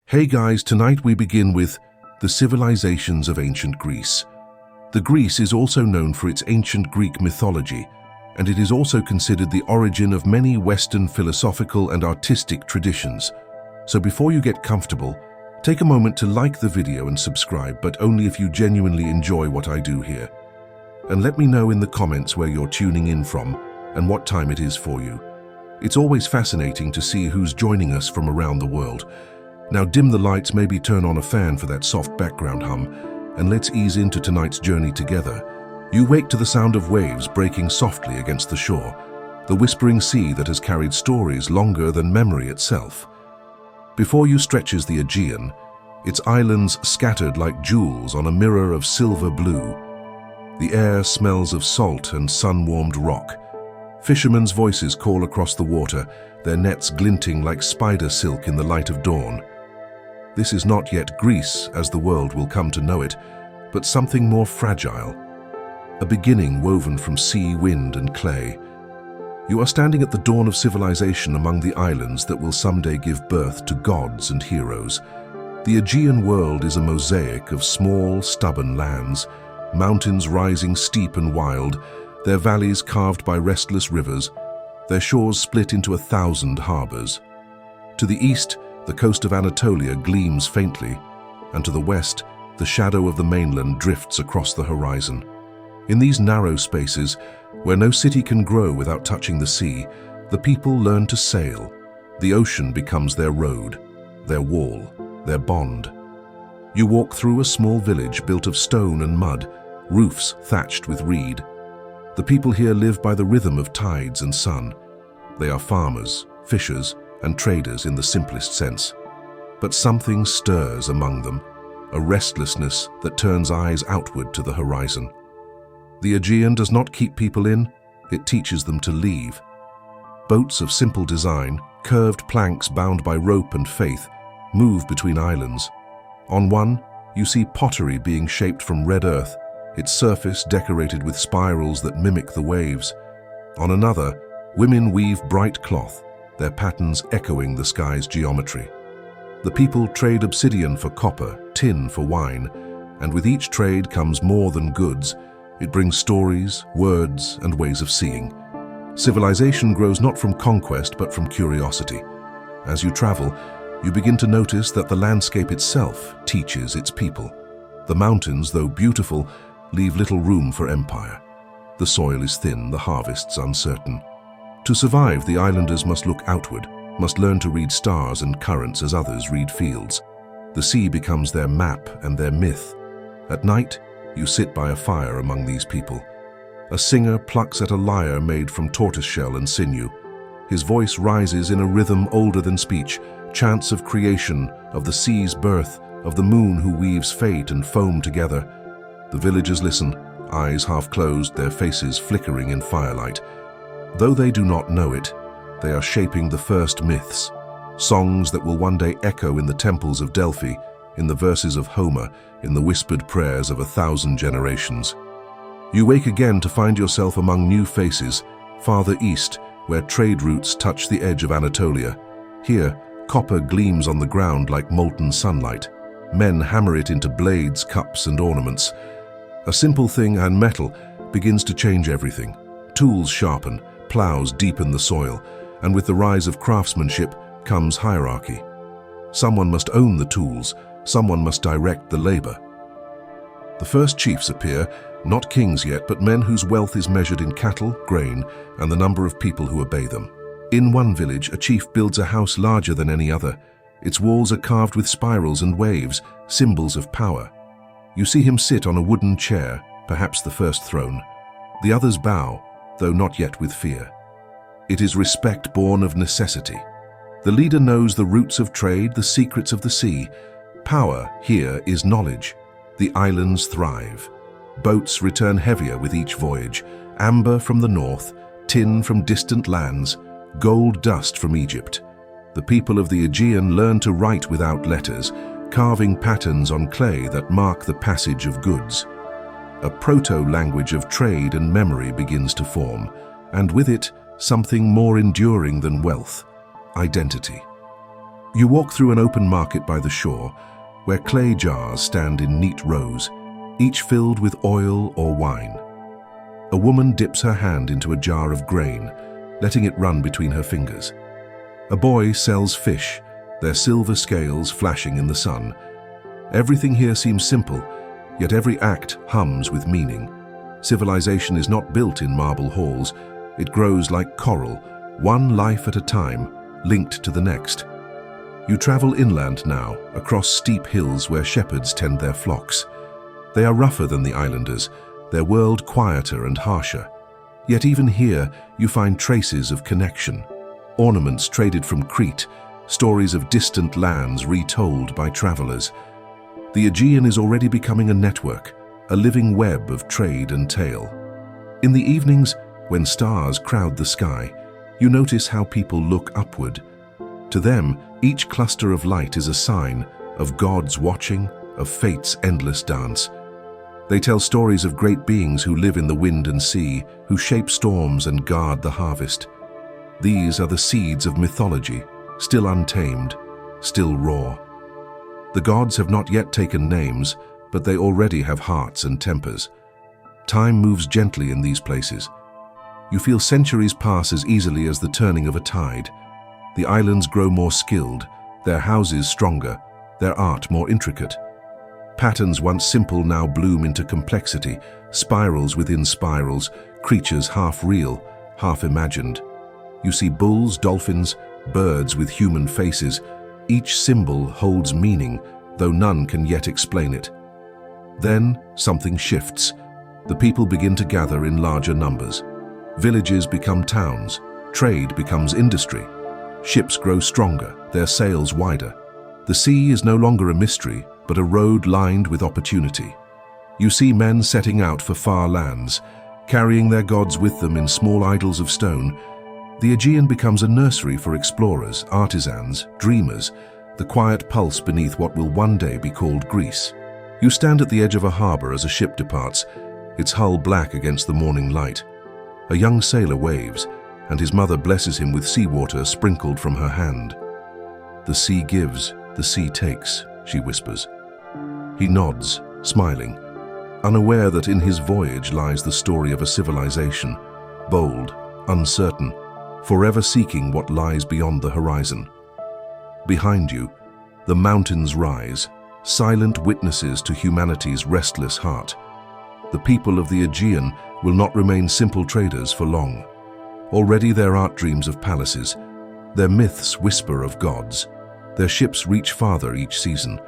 Hey guys, tonight we begin with the civilizations of ancient Greece. The Greece is also known for its ancient Greek mythology, and it is also considered the origin of many Western philosophical and artistic traditions. So before you get comfortable, take a moment to like the video and subscribe, but only if you genuinely enjoy what I do here. And let me know in the comments where you're tuning in from and what time it is for you. It's always fascinating to see who's joining us from around the world. Now dim the lights, maybe turn on a fan for that soft background hum, and let's ease into tonight's journey together. You wake to the sound of waves breaking softly against the shore, the whispering sea that has carried stories longer than memory itself. Before you stretches the Aegean, its islands scattered like jewels on a mirror of silver blue. The air smells of salt and sun-warmed rock. Fishermen's voices call across the water, their nets glinting like spider silk in the light of dawn. This is not yet Greece as the world will come to know it, but something more fragile. A beginning woven from sea, wind, and clay. You are standing at the dawn of civilization among the islands that will someday give birth to gods and heroes. The Aegean world is a mosaic of small, stubborn lands, mountains rising steep and wild, their valleys carved by restless rivers, their shores split into 1,000 harbors. To the east, the coast of Anatolia gleams faintly, and to the west, the shadow of the mainland drifts across the horizon. In these narrow spaces, where no city can grow without touching the sea, the people learn to sail. The ocean becomes their road, their wall, their bond. You walk through a small village built of stone and mud, roofs thatched with reed. The people here live by the rhythm of tides and sun. They are farmers, fishers, and traders in the simplest sense. But something stirs among them, a restlessness that turns eyes outward to the horizon. The Aegean does not keep people in, it teaches them to leave. Boats of simple design, curved planks bound by rope and faith, move between islands. On one, you see pottery being shaped from red earth, its surface decorated with spirals that mimic the waves. On another, women weave bright cloth, their patterns echoing the sky's geometry. The people trade obsidian for copper, tin for wine, and with each trade comes more than goods. It brings stories, words, and ways of seeing. Civilization grows not from conquest but from curiosity. As you travel, you begin to notice that the landscape itself teaches its people. The mountains, though beautiful, leave little room for empire. The soil is thin, the harvests uncertain. To survive, the islanders must look outward, must learn to read stars and currents as others read fields. The sea becomes their map and their myth. At night, you sit by a fire among these people. A singer plucks at a lyre made from tortoiseshell and sinew. His voice rises in a rhythm older than speech, chants of creation, of the sea's birth, of the moon who weaves fate and foam together. The villagers listen, eyes half closed, their faces flickering in firelight. Though they do not know it, they are shaping the first myths, songs that will one day echo in the temples of Delphi, in the verses of Homer, in the whispered prayers of 1,000 generations. You wake again to find yourself among new faces, farther east, where trade routes touch the edge of Anatolia. Here, copper gleams on the ground like molten sunlight. Men hammer it into blades, cups, and ornaments. A simple thing and metal begins to change everything. Tools sharpen, plows deepen the soil, and with the rise of craftsmanship comes hierarchy. Someone must own the tools, someone must direct the labor. The first chiefs appear, not kings yet, but men whose wealth is measured in cattle, grain, and the number of people who obey them. In one village, a chief builds a house larger than any other. Its walls are carved with spirals and waves, symbols of power. You see him sit on a wooden chair, perhaps the first throne. The others bow, though not yet with fear. It is respect born of necessity. The leader knows the roots of trade, the secrets of the sea. Power here is knowledge. The islands thrive. Boats return heavier with each voyage. Amber from the north, tin from distant lands, gold dust from Egypt. The people of the Aegean learn to write without letters, carving patterns on clay that mark the passage of goods. A proto-language of trade and memory begins to form, and with it, something more enduring than wealth, identity. You walk through an open market by the shore, where clay jars stand in neat rows, each filled with oil or wine. A woman dips her hand into a jar of grain, letting it run between her fingers. A boy sells fish, their silver scales flashing in the sun. Everything here seems simple, yet every act hums with meaning. Civilization is not built in marble halls. It grows like coral, one life at a time, linked to the next. You travel inland now, across steep hills where shepherds tend their flocks. They are rougher than the islanders, their world quieter and harsher. Yet even here, you find traces of connection. Ornaments traded from Crete, stories of distant lands retold by travelers. The Aegean is already becoming a network, a living web of trade and tale. In the evenings, when stars crowd the sky, you notice how people look upward. To them, each cluster of light is a sign of God's watching, of fate's endless dance. They tell stories of great beings who live in the wind and sea, who shape storms and guard the harvest. These are the seeds of mythology, still untamed, still raw. The gods have not yet taken names, but they already have hearts and tempers. Time moves gently in these places. You feel centuries pass as easily as the turning of a tide. The islands grow more skilled, their houses stronger, their art more intricate. Patterns once simple now bloom into complexity, spirals within spirals, creatures half real, half imagined. You see bulls, dolphins, birds with human faces. Each symbol holds meaning, though none can yet explain it. Then something shifts. The people begin to gather in larger numbers. Villages become towns. Trade becomes industry. Ships grow stronger, their sails wider. The sea is no longer a mystery, but a road lined with opportunity. You see men setting out for far lands, carrying their gods with them in small idols of stone. The Aegean becomes a nursery for explorers, artisans, dreamers, the quiet pulse beneath what will one day be called Greece. You stand at the edge of a harbor as a ship departs, its hull black against the morning light. A young sailor waves, and his mother blesses him with seawater sprinkled from her hand. "The sea gives, the sea takes," she whispers. He nods, smiling, unaware that in his voyage lies the story of a civilization, bold, uncertain, forever seeking what lies beyond the horizon. Behind you, the mountains rise, silent witnesses to humanity's restless heart. The people of the Aegean will not remain simple traders for long. Already their art dreams of palaces, their myths whisper of gods, their ships reach farther each season.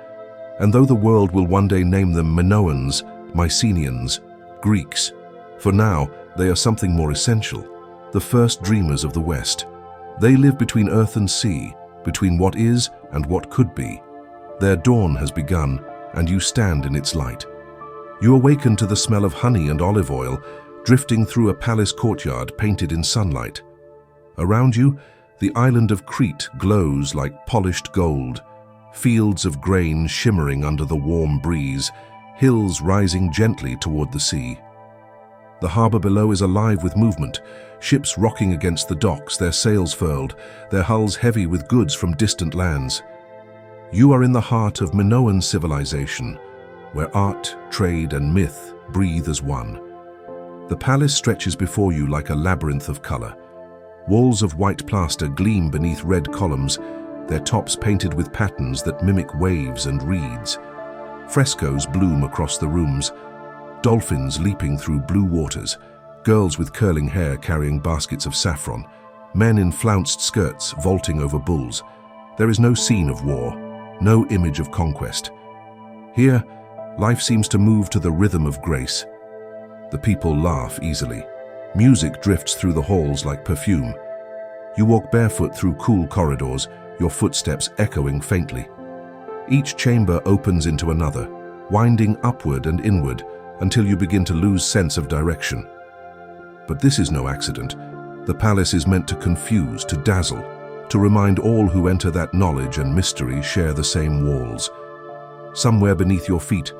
And though the world will one day name them Minoans, Mycenaeans, Greeks, for now they are something more essential, the first dreamers of the West. They live between earth and sea, between what is and what could be. Their dawn has begun, and you stand in its light. You awaken to the smell of honey and olive oil, drifting through a palace courtyard painted in sunlight. Around you, the island of Crete glows like polished gold, fields of grain shimmering under the warm breeze, hills rising gently toward the sea. The harbor below is alive with movement, ships rocking against the docks, their sails furled, their hulls heavy with goods from distant lands. You are in the heart of Minoan civilization, where art, trade, and myth breathe as one. The palace stretches before you like a labyrinth of color. Walls of white plaster gleam beneath red columns, their tops painted with patterns that mimic waves and reeds. Frescoes bloom across the rooms, dolphins leaping through blue waters, girls with curling hair carrying baskets of saffron, men in flounced skirts vaulting over bulls. There is no scene of war, no image of conquest. Here, life seems to move to the rhythm of grace. The people laugh easily. Music drifts through the halls like perfume. You walk barefoot through cool corridors, your footsteps echoing faintly. Each chamber opens into another, winding upward and inward until you begin to lose sense of direction. But this is no accident. The palace is meant to confuse, to dazzle, to remind all who enter that knowledge and mystery share the same walls. Somewhere beneath your feet,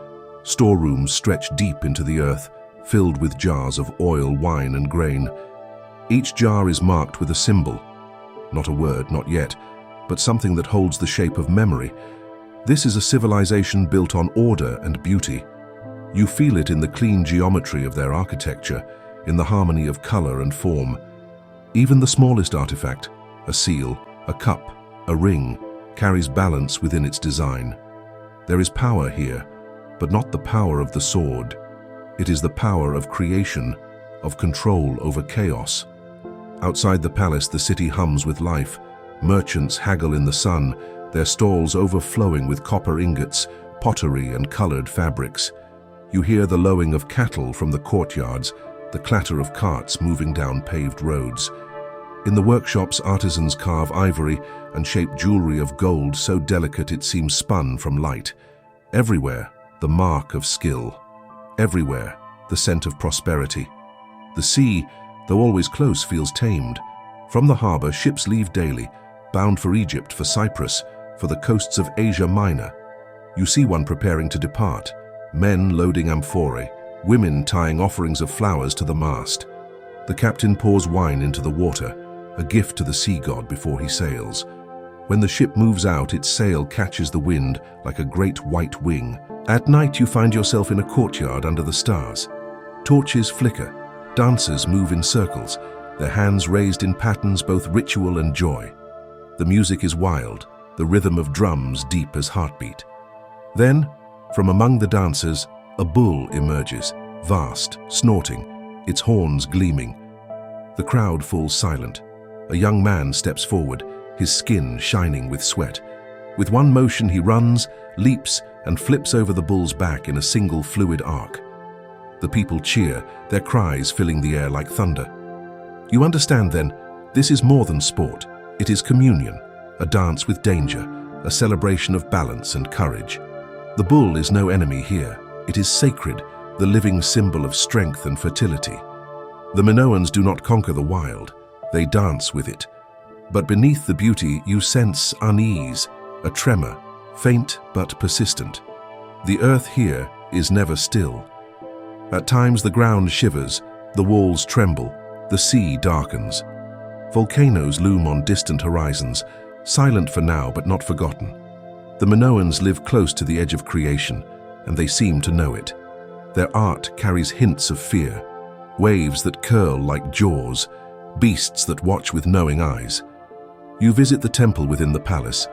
storerooms stretch deep into the earth, filled with jars of oil, wine, and grain. Each jar is marked with a symbol, not a word, not yet, but something that holds the shape of memory. This is a civilization built on order and beauty. You feel it in the clean geometry of their architecture, in the harmony of color and form. Even the smallest artifact, a seal, a cup, a ring, carries balance within its design. There is power here, but not the power of the sword. It is the power of creation, of control over chaos. Outside the palace, the city hums with life. Merchants haggle in the sun, their stalls overflowing with copper ingots, pottery and colored fabrics. You hear the lowing of cattle from the courtyards, the clatter of carts moving down paved roads. In the workshops, artisans carve ivory and shape jewelry of gold so delicate it seems spun from light. Everywhere, the mark of skill. Everywhere, the scent of prosperity. The sea, though always close, feels tamed. From the harbor, ships leave daily, bound for Egypt, for Cyprus, for the coasts of Asia Minor. You see one preparing to depart, men loading amphorae, women tying offerings of flowers to the mast. The captain pours wine into the water, a gift to the sea god before he sails. When the ship moves out, its sail catches the wind like a great white wing. At night, you find yourself in a courtyard under the stars. Torches flicker, dancers move in circles, their hands raised in patterns both ritual and joy. The music is wild, the rhythm of drums deep as heartbeat. Then, from among the dancers, a bull emerges, vast, snorting, its horns gleaming. The crowd falls silent. A young man steps forward, his skin shining with sweat. With one motion he runs, leaps, and flips over the bull's back in a single fluid arc. The people cheer, their cries filling the air like thunder. You understand then, this is more than sport. It is communion, a dance with danger, a celebration of balance and courage. The bull is no enemy here. It is sacred, the living symbol of strength and fertility. The Minoans do not conquer the wild, they dance with it. But beneath the beauty you sense unease, a tremor, faint but persistent. The earth here is never still. At times the ground shivers, the walls tremble, the sea darkens. Volcanoes loom on distant horizons, silent for now but not forgotten. The Minoans live close to the edge of creation, and they seem to know it. Their art carries hints of fear, waves that curl like jaws, beasts that watch with knowing eyes. You visit the temple within the palace,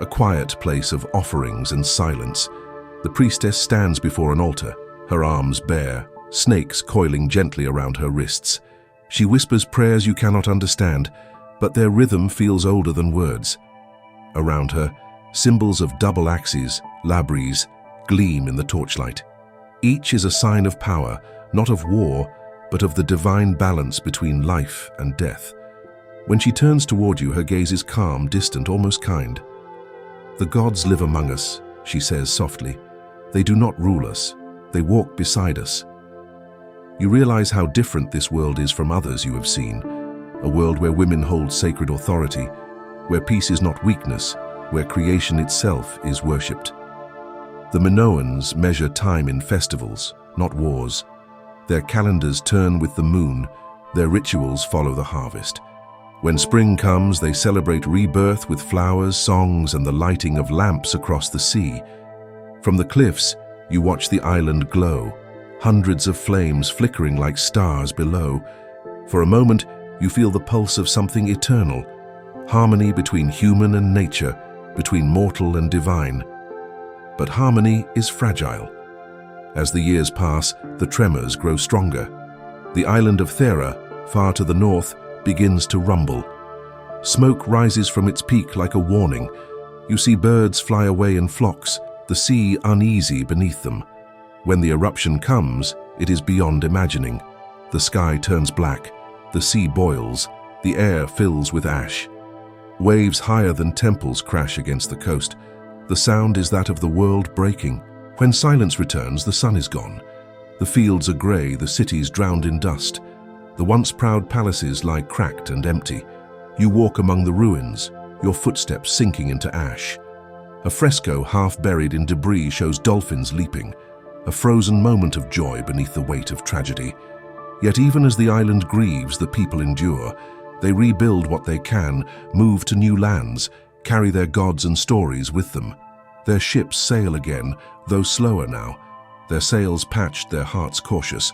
a quiet place of offerings and silence. The priestess stands before an altar, her arms bare, snakes coiling gently around her wrists. She whispers prayers you cannot understand, but their rhythm feels older than words. Around her, symbols of double axes, labries, gleam in the torchlight. Each is a sign of power, not of war, but of the divine balance between life and death. When she turns toward you, her gaze is calm, distant, almost kind. "The gods live among us," she says softly. "They do not rule us. They walk beside us." You realize how different this world is from others you have seen, a world where women hold sacred authority, where peace is not weakness, where creation itself is worshipped. The Minoans measure time in festivals, not wars. Their calendars turn with the moon, their rituals follow the harvest. When spring comes, they celebrate rebirth with flowers, songs, and the lighting of lamps across the sea. From the cliffs, you watch the island glow, hundreds of flames flickering like stars below. For a moment, you feel the pulse of something eternal, harmony between human and nature, between mortal and divine. But harmony is fragile. As the years pass, the tremors grow stronger. The island of Thera, far to the north, begins to rumble. Smoke rises from its peak like a warning. You see birds fly away in flocks, the sea uneasy beneath them. When the eruption comes, it is beyond imagining. The sky turns black, the sea boils, the air fills with ash. Waves higher than temples crash against the coast. The sound is that of the world breaking. When silence returns, the sun is gone. The fields are grey, the cities drowned in dust. The once proud palaces lie cracked and empty. You walk among the ruins, your footsteps sinking into ash. A fresco half buried in debris shows dolphins leaping, a frozen moment of joy beneath the weight of tragedy. Yet even as the island grieves, the people endure. They rebuild what they can, move to new lands, carry their gods and stories with them. Their ships sail again, though slower now. Their sails patched, their hearts cautious.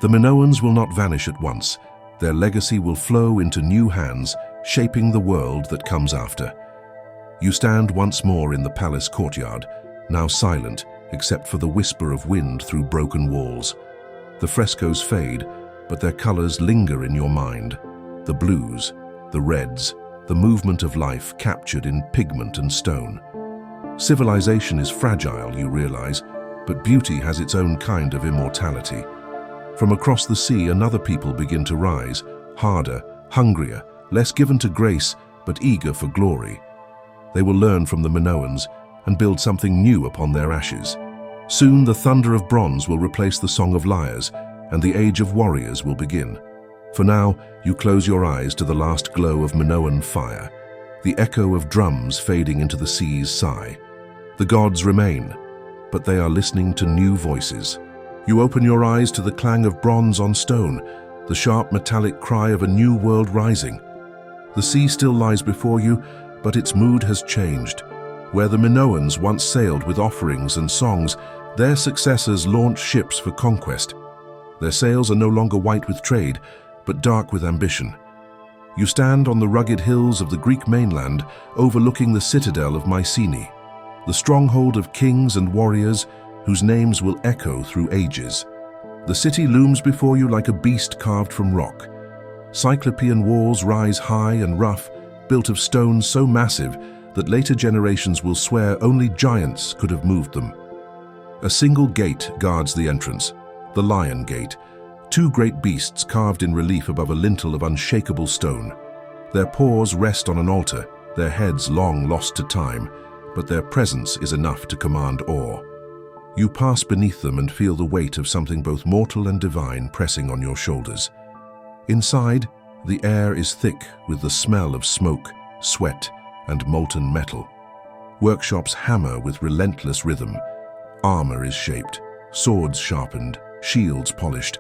The Minoans will not vanish at once. Their legacy will flow into new hands, shaping the world that comes after. You stand once more in the palace courtyard, now silent except for the whisper of wind through broken walls. The frescoes fade, but their colors linger in your mind. The blues, the reds, the movement of life captured in pigment and stone. Civilization is fragile, you realize, but beauty has its own kind of immortality. From across the sea, another people begin to rise, harder, hungrier, less given to grace, but eager for glory. They will learn from the Minoans and build something new upon their ashes. Soon the thunder of bronze will replace the song of lyres, and the age of warriors will begin. For now, you close your eyes to the last glow of Minoan fire, the echo of drums fading into the sea's sigh. The gods remain, but they are listening to new voices. You open your eyes to the clang of bronze on stone, the sharp metallic cry of a new world rising. The sea still lies before you, but its mood has changed. Where the Minoans once sailed with offerings and songs, their successors launch ships for conquest. Their sails are no longer white with trade, but dark with ambition. You stand on the rugged hills of the Greek mainland, overlooking the citadel of Mycenae, the stronghold of kings and warriors whose names will echo through ages. The city looms before you like a beast carved from rock. Cyclopean walls rise high and rough, built of stones so massive that later generations will swear only giants could have moved them. A single gate guards the entrance, the Lion Gate, two great beasts carved in relief above a lintel of unshakable stone. Their paws rest on an altar, their heads long lost to time, but their presence is enough to command awe. You pass beneath them and feel the weight of something both mortal and divine pressing on your shoulders. Inside, the air is thick with the smell of smoke, sweat, and molten metal. Workshops hammer with relentless rhythm. Armor is shaped, swords sharpened, shields polished.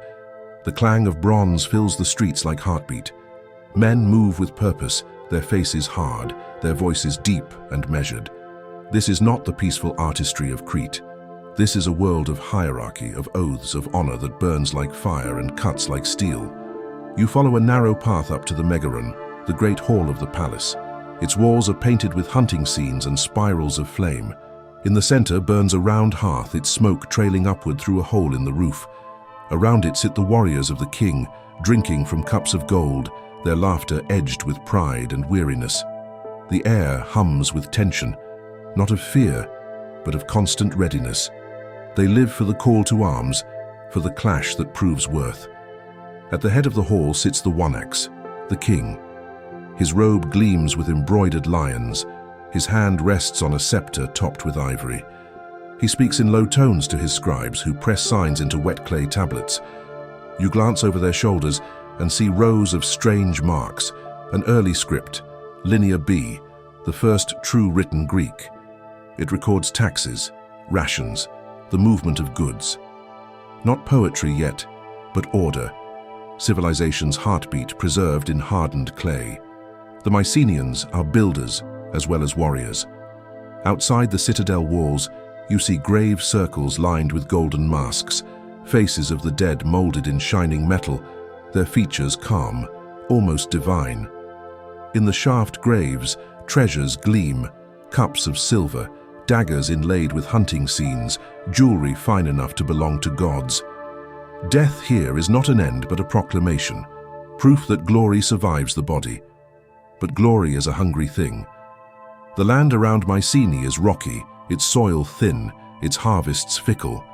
The clang of bronze fills the streets like heartbeat. Men move with purpose, their faces hard, their voices deep and measured. This is not the peaceful artistry of Crete. This is a world of hierarchy, of oaths, of honor that burns like fire and cuts like steel. You follow a narrow path up to the Megaron, the great hall of the palace. Its walls are painted with hunting scenes and spirals of flame. In the center burns a round hearth, its smoke trailing upward through a hole in the roof. Around it sit the warriors of the king, drinking from cups of gold, their laughter edged with pride and weariness. The air hums with tension, not of fear, but of constant readiness. They live for the call to arms, for the clash that proves worth. At the head of the hall sits the One-Axe, the king. His robe gleams with embroidered lions. His hand rests on a scepter topped with ivory. He speaks in low tones to his scribes, who press signs into wet clay tablets. You glance over their shoulders and see rows of strange marks, an early script, Linear B, the first true written Greek. It records taxes, rations, the movement of goods. Not poetry yet, but order. Civilization's heartbeat preserved in hardened clay. The Mycenaeans are builders as well as warriors. Outside the citadel walls, you see grave circles lined with golden masks, faces of the dead molded in shining metal, their features calm, almost divine. In the shaft graves, treasures gleam, cups of silver, daggers inlaid with hunting scenes, jewelry fine enough to belong to gods. Death here is not an end but a proclamation, proof that glory survives the body. But glory is a hungry thing. The land around Mycenae is rocky, its soil thin, its harvests fickle.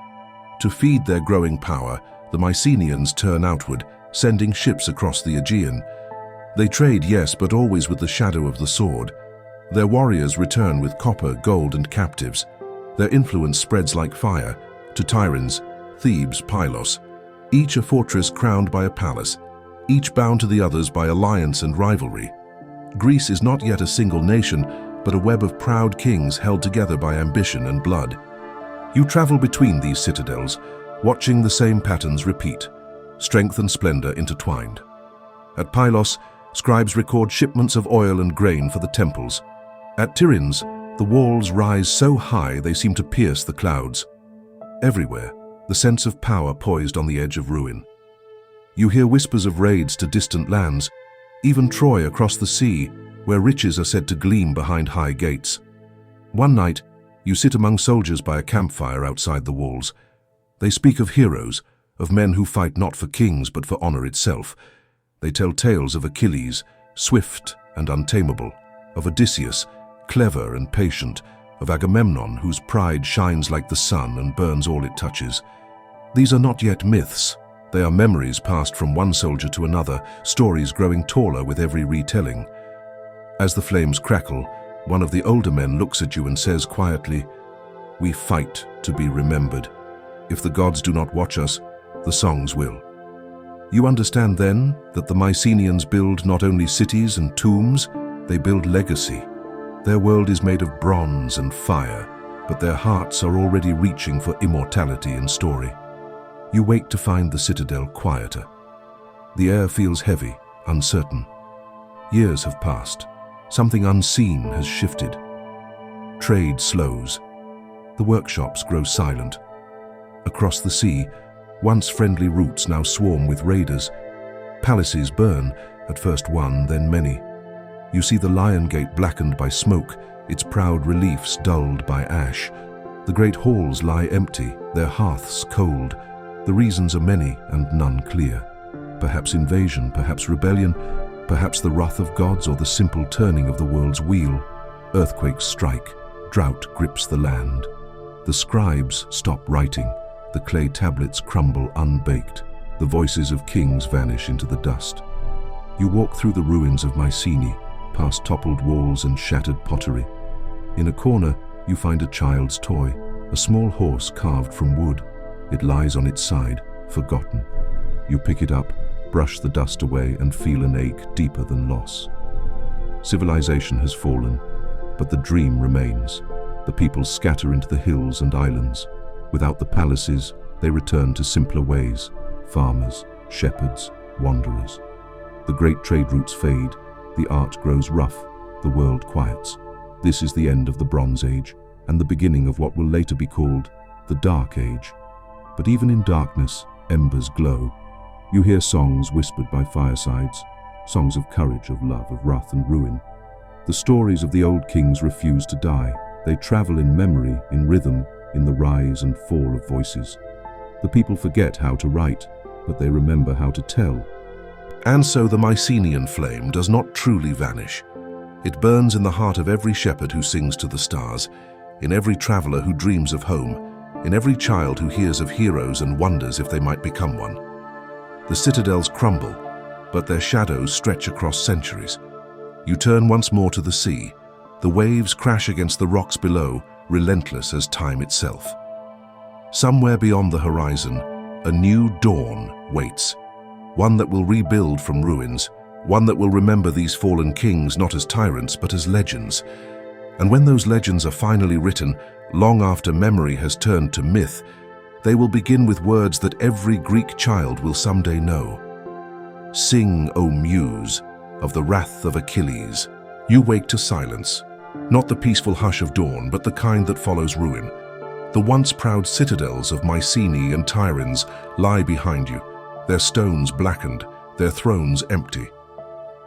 To feed their growing power, the Mycenaeans turn outward, sending ships across the Aegean. They trade, yes, but always with the shadow of the sword. Their warriors return with copper, gold, and captives. Their influence spreads like fire, to Tiryns, Thebes, Pylos, each a fortress crowned by a palace, each bound to the others by alliance and rivalry. Greece is not yet a single nation, but a web of proud kings held together by ambition and blood. You travel between these citadels, watching the same patterns repeat, strength and splendor intertwined. At Pylos, scribes record shipments of oil and grain for the temples. At Tiryns, the walls rise so high they seem to pierce the clouds. Everywhere, the sense of power poised on the edge of ruin. You hear whispers of raids to distant lands, even Troy across the sea, where riches are said to gleam behind high gates. One night, you sit among soldiers by a campfire outside the walls. They speak of heroes, of men who fight not for kings but for honor itself. They tell tales of Achilles, swift and untamable, of Odysseus, clever and patient, of Agamemnon, whose pride shines like the sun and burns all it touches. These are not yet myths. They are memories passed from one soldier to another, stories growing taller with every retelling. As the flames crackle, one of the older men looks at you and says quietly, "We fight to be remembered. If the gods do not watch us, the songs will." You understand then that the Mycenaeans build not only cities and tombs, they build legacy. Their world is made of bronze and fire, but their hearts are already reaching for immortality in story. You wake to find the citadel quieter. The air feels heavy, uncertain. Years have passed. Something unseen has shifted. Trade slows. The workshops grow silent. Across the sea, once friendly routes now swarm with raiders. Palaces burn, at first one, then many. You see the Lion Gate blackened by smoke, its proud reliefs dulled by ash. The great halls lie empty, their hearths cold. The reasons are many and none clear. Perhaps invasion, perhaps rebellion, perhaps the wrath of gods or the simple turning of the world's wheel. Earthquakes strike, drought grips the land. The scribes stop writing, the clay tablets crumble unbaked. The voices of kings vanish into the dust. You walk through the ruins of Mycenae, past toppled walls and shattered pottery. In a corner, you find a child's toy, a small horse carved from wood. It lies on its side, forgotten. You pick it up, brush the dust away, and feel an ache deeper than loss. Civilization has fallen, but the dream remains. The people scatter into the hills and islands. Without the palaces, they return to simpler ways. Farmers, shepherds, wanderers. The great trade routes fade, the art grows rough, the world quiets. This is the end of the Bronze Age, and the beginning of what will later be called the Dark Age. But even in darkness, embers glow. You hear songs whispered by firesides, songs of courage, of love, of wrath and ruin. The stories of the old kings refuse to die. They travel in memory, in rhythm, in the rise and fall of voices. The people forget how to write, but they remember how to tell. And so the Mycenaean flame does not truly vanish. It burns in the heart of every shepherd who sings to the stars, in every traveler who dreams of home, in every child who hears of heroes and wonders if they might become one. The citadels crumble, but their shadows stretch across centuries. You turn once more to the sea. The waves crash against the rocks below, relentless as time itself. Somewhere beyond the horizon, a new dawn waits. One that will rebuild from ruins, one that will remember these fallen kings not as tyrants but as legends. And when those legends are finally written, long after memory has turned to myth, they will begin with words that every Greek child will someday know. Sing, O Muse, of the wrath of Achilles. You wake to silence, not the peaceful hush of dawn, but the kind that follows ruin. The once proud citadels of Mycenae and Tiryns lie behind you, their stones blackened, their thrones empty.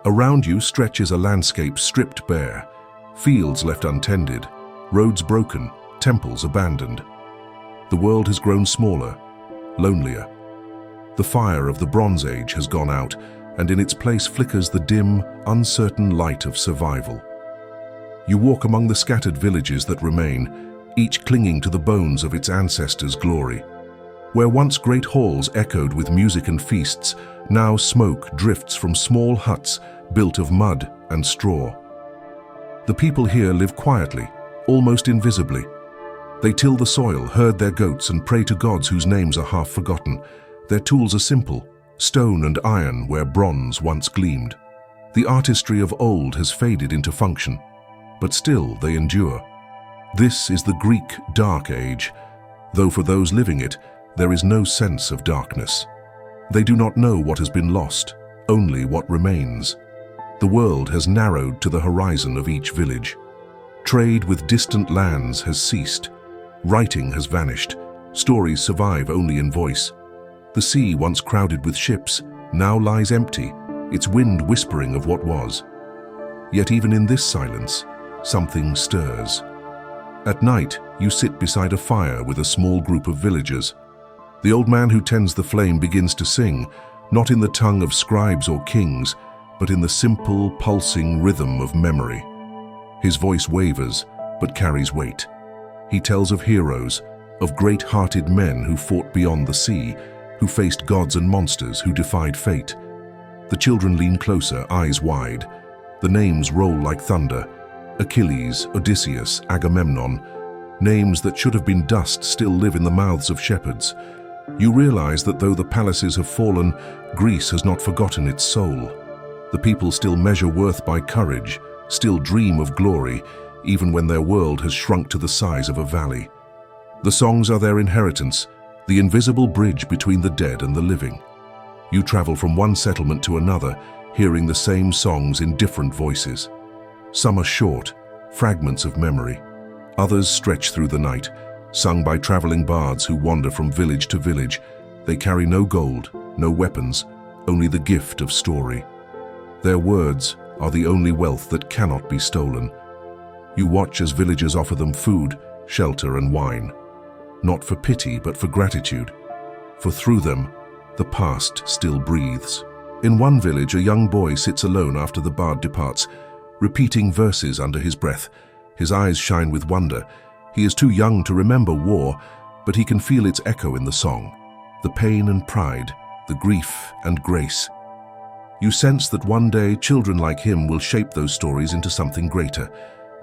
Around you stretches a landscape stripped bare, fields left untended, roads broken, temples abandoned. The world has grown smaller, lonelier. The fire of the Bronze Age has gone out, and in its place flickers the dim, uncertain light of survival. You walk among the scattered villages that remain, each clinging to the bones of its ancestors' glory. Where once great halls echoed with music and feasts, now smoke drifts from small huts built of mud and straw. The people here live quietly, almost invisibly. They till the soil, herd their goats, and pray to gods whose names are half forgotten. Their tools are simple, stone and iron where bronze once gleamed. The artistry of old has faded into function, but still they endure. This is the Greek Dark Age, though for those living it, there is no sense of darkness. They do not know what has been lost, only what remains. The world has narrowed to the horizon of each village. Trade with distant lands has ceased. Writing has vanished. Stories survive only in voice. The sea, once crowded with ships, now lies empty, its wind whispering of what was. Yet even in this silence, something stirs. At night, you sit beside a fire with a small group of villagers. The old man who tends the flame begins to sing, not in the tongue of scribes or kings, but in the simple, pulsing rhythm of memory. His voice wavers, but carries weight. He tells of heroes, of great-hearted men who fought beyond the sea, who faced gods and monsters, who defied fate. The children lean closer, eyes wide. The names roll like thunder. Achilles, Odysseus, Agamemnon. Names that should have been dust still live in the mouths of shepherds. You realize that though the palaces have fallen, Greece has not forgotten its soul. The people still measure worth by courage, still dream of glory, even when their world has shrunk to the size of a valley. The songs are their inheritance, the invisible bridge between the dead and the living. You travel from one settlement to another, hearing the same songs in different voices. Some are short, fragments of memory. Others stretch through the night, sung by traveling bards who wander from village to village. They carry no gold, no weapons, only the gift of story. Their words are the only wealth that cannot be stolen. You watch as villagers offer them food, shelter, and wine. Not for pity, but for gratitude. For through them, the past still breathes. In one village, a young boy sits alone after the bard departs, repeating verses under his breath. His eyes shine with wonder. He is too young to remember war, but he can feel its echo in the song. The pain and pride, the grief and grace. You sense that one day children like him will shape those stories into something greater.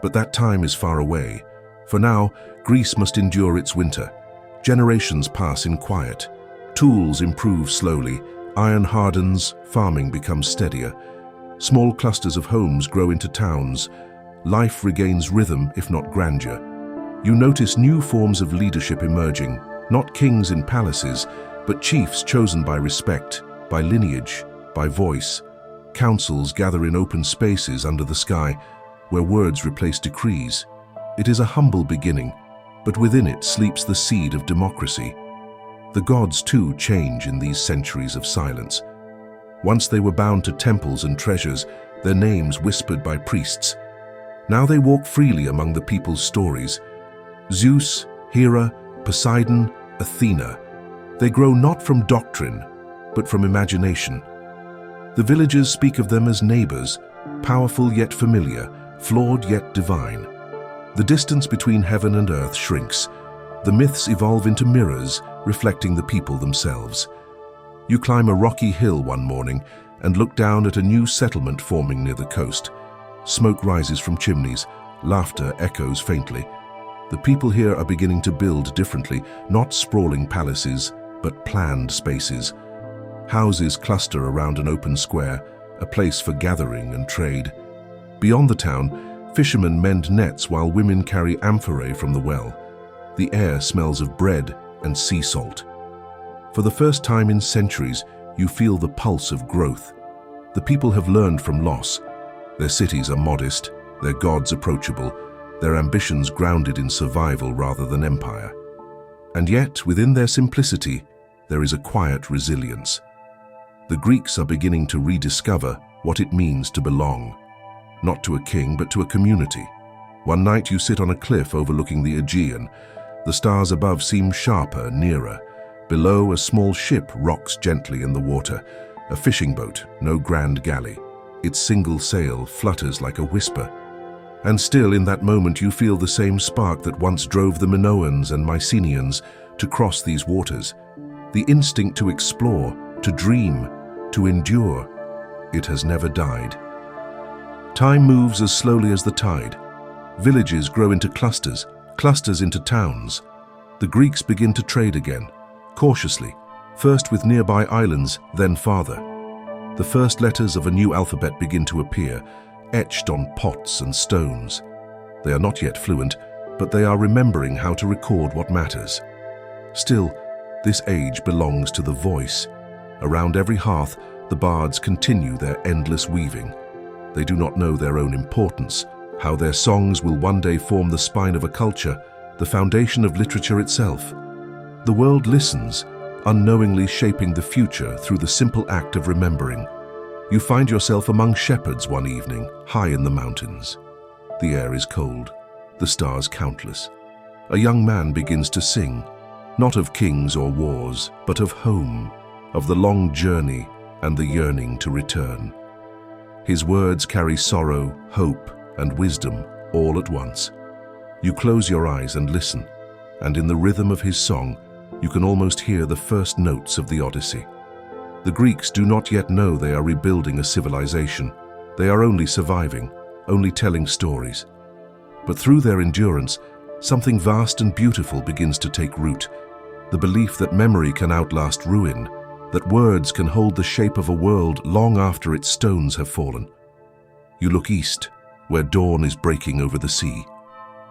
But that time is far away. For now, Greece must endure its winter. Generations pass in quiet. Tools improve slowly. Iron hardens, farming becomes steadier. Small clusters of homes grow into towns. Life regains rhythm, if not grandeur. You notice new forms of leadership emerging, not kings in palaces, but chiefs chosen by respect, by lineage, by voice. Councils gather in open spaces under the sky, where words replace decrees. It is a humble beginning, but within it sleeps the seed of democracy. The gods, too, change in these centuries of silence. Once they were bound to temples and treasures, their names whispered by priests. Now they walk freely among the people's stories. Zeus, Hera, Poseidon, Athena. They grow not from doctrine, but from imagination. The villagers speak of them as neighbors, powerful yet familiar, flawed yet divine. The distance between heaven and earth shrinks. The myths evolve into mirrors, reflecting the people themselves. You climb a rocky hill one morning and look down at a new settlement forming near the coast. Smoke rises from chimneys, laughter echoes faintly. The people here are beginning to build differently, not sprawling palaces, but planned spaces. Houses cluster around an open square, a place for gathering and trade. Beyond the town, fishermen mend nets while women carry amphorae from the well. The air smells of bread and sea salt. For the first time in centuries, you feel the pulse of growth. The people have learned from loss. Their cities are modest, their gods approachable, their ambitions grounded in survival rather than empire. And yet, within their simplicity, there is a quiet resilience. The Greeks are beginning to rediscover what it means to belong, not to a king, but to a community. One night you sit on a cliff overlooking the Aegean. The stars above seem sharper, nearer. Below, a small ship rocks gently in the water, a fishing boat, no grand galley. Its single sail flutters like a whisper. And still in that moment you feel the same spark that once drove the Minoans and Mycenaeans to cross these waters. The instinct to explore, to dream, to endure. It has never died. Time moves as slowly as the tide. Villages grow into clusters, clusters into towns. The Greeks begin to trade again, cautiously, first with nearby islands, then farther. The first letters of a new alphabet begin to appear, etched on pots and stones. They are not yet fluent, but they are remembering how to record what matters. Still, this age belongs to the voice. Around every hearth, the bards continue their endless weaving. They do not know their own importance, how their songs will one day form the spine of a culture, the foundation of literature itself. The world listens, unknowingly shaping the future through the simple act of remembering. You find yourself among shepherds one evening, high in the mountains. The air is cold, the stars countless. A young man begins to sing, not of kings or wars, but of home, of the long journey and the yearning to return. His words carry sorrow, hope, and wisdom all at once. You close your eyes and listen, and in the rhythm of his song, you can almost hear the first notes of the Odyssey. The Greeks do not yet know they are rebuilding a civilization. They are only surviving, only telling stories. But through their endurance, something vast and beautiful begins to take root. The belief that memory can outlast ruin, that words can hold the shape of a world long after its stones have fallen. You look east, where dawn is breaking over the sea.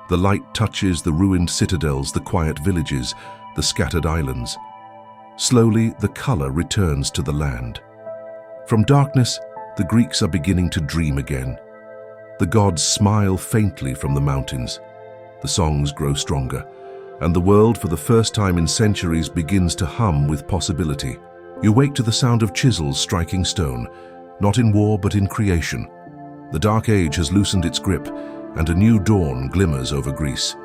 The light touches the ruined citadels, the quiet villages, the scattered islands. Slowly, the color returns to the land. From darkness, the Greeks are beginning to dream again. The gods smile faintly from the mountains. The songs grow stronger, and the world, for the first time in centuries, begins to hum with possibility. You wake to the sound of chisels striking stone, not in war but in creation. The Dark Age has loosened its grip, and a new dawn glimmers over Greece.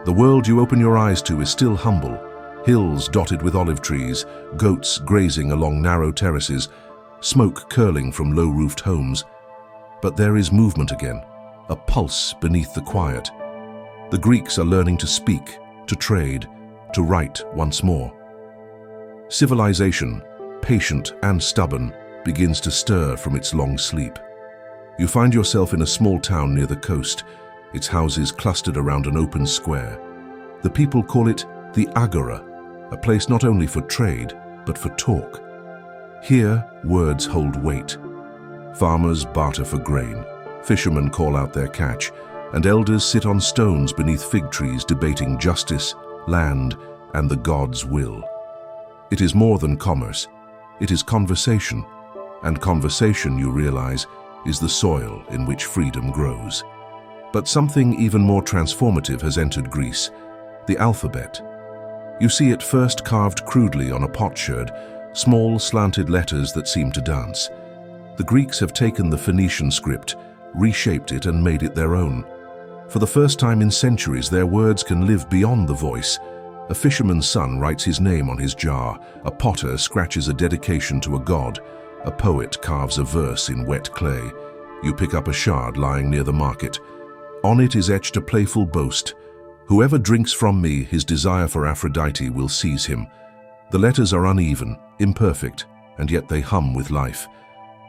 The world you open your eyes to is still humble. Hills dotted with olive trees, goats grazing along narrow terraces, smoke curling from low-roofed homes. But there is movement again, a pulse beneath the quiet. The Greeks are learning to speak, to trade, to write once more. Civilization, patient and stubborn, begins to stir from its long sleep. You find yourself in a small town near the coast, its houses clustered around an open square. The people call it the Agora, a place not only for trade, but for talk. Here, words hold weight. Farmers barter for grain, fishermen call out their catch, and elders sit on stones beneath fig trees debating justice, land, and the gods' will. It is more than commerce. It is conversation, and conversation, you realize, is the soil in which freedom grows. But something even more transformative has entered Greece, the alphabet. You see it first carved crudely on a potsherd, small slanted letters that seem to dance. The Greeks have taken the Phoenician script, reshaped it and made it their own. For the first time in centuries, their words can live beyond the voice. A fisherman's son writes his name on his jar, a potter scratches a dedication to a god, a poet carves a verse in wet clay. You pick up a shard lying near the market. On it is etched a playful boast. Whoever drinks from me, his desire for Aphrodite will seize him. The letters are uneven, imperfect, and yet they hum with life.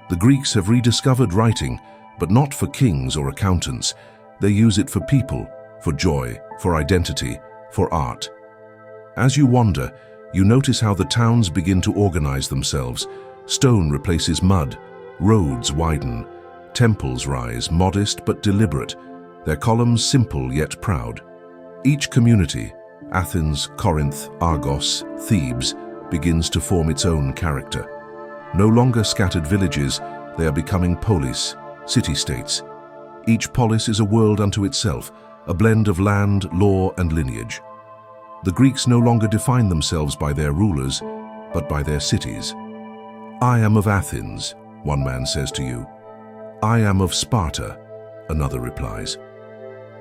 The Greeks have rediscovered writing, but not for kings or accountants. They use it for people, for joy, for identity, for art. As you wander, you notice how the towns begin to organize themselves. Stone replaces mud, roads widen, temples rise, modest but deliberate, their columns simple yet proud. Each community, Athens, Corinth, Argos, Thebes, begins to form its own character. No longer scattered villages, they are becoming polis, city-states. Each polis is a world unto itself, a blend of land, law, and lineage. The Greeks no longer define themselves by their rulers, but by their cities. I am of Athens, one man says to you. I am of Sparta, another replies.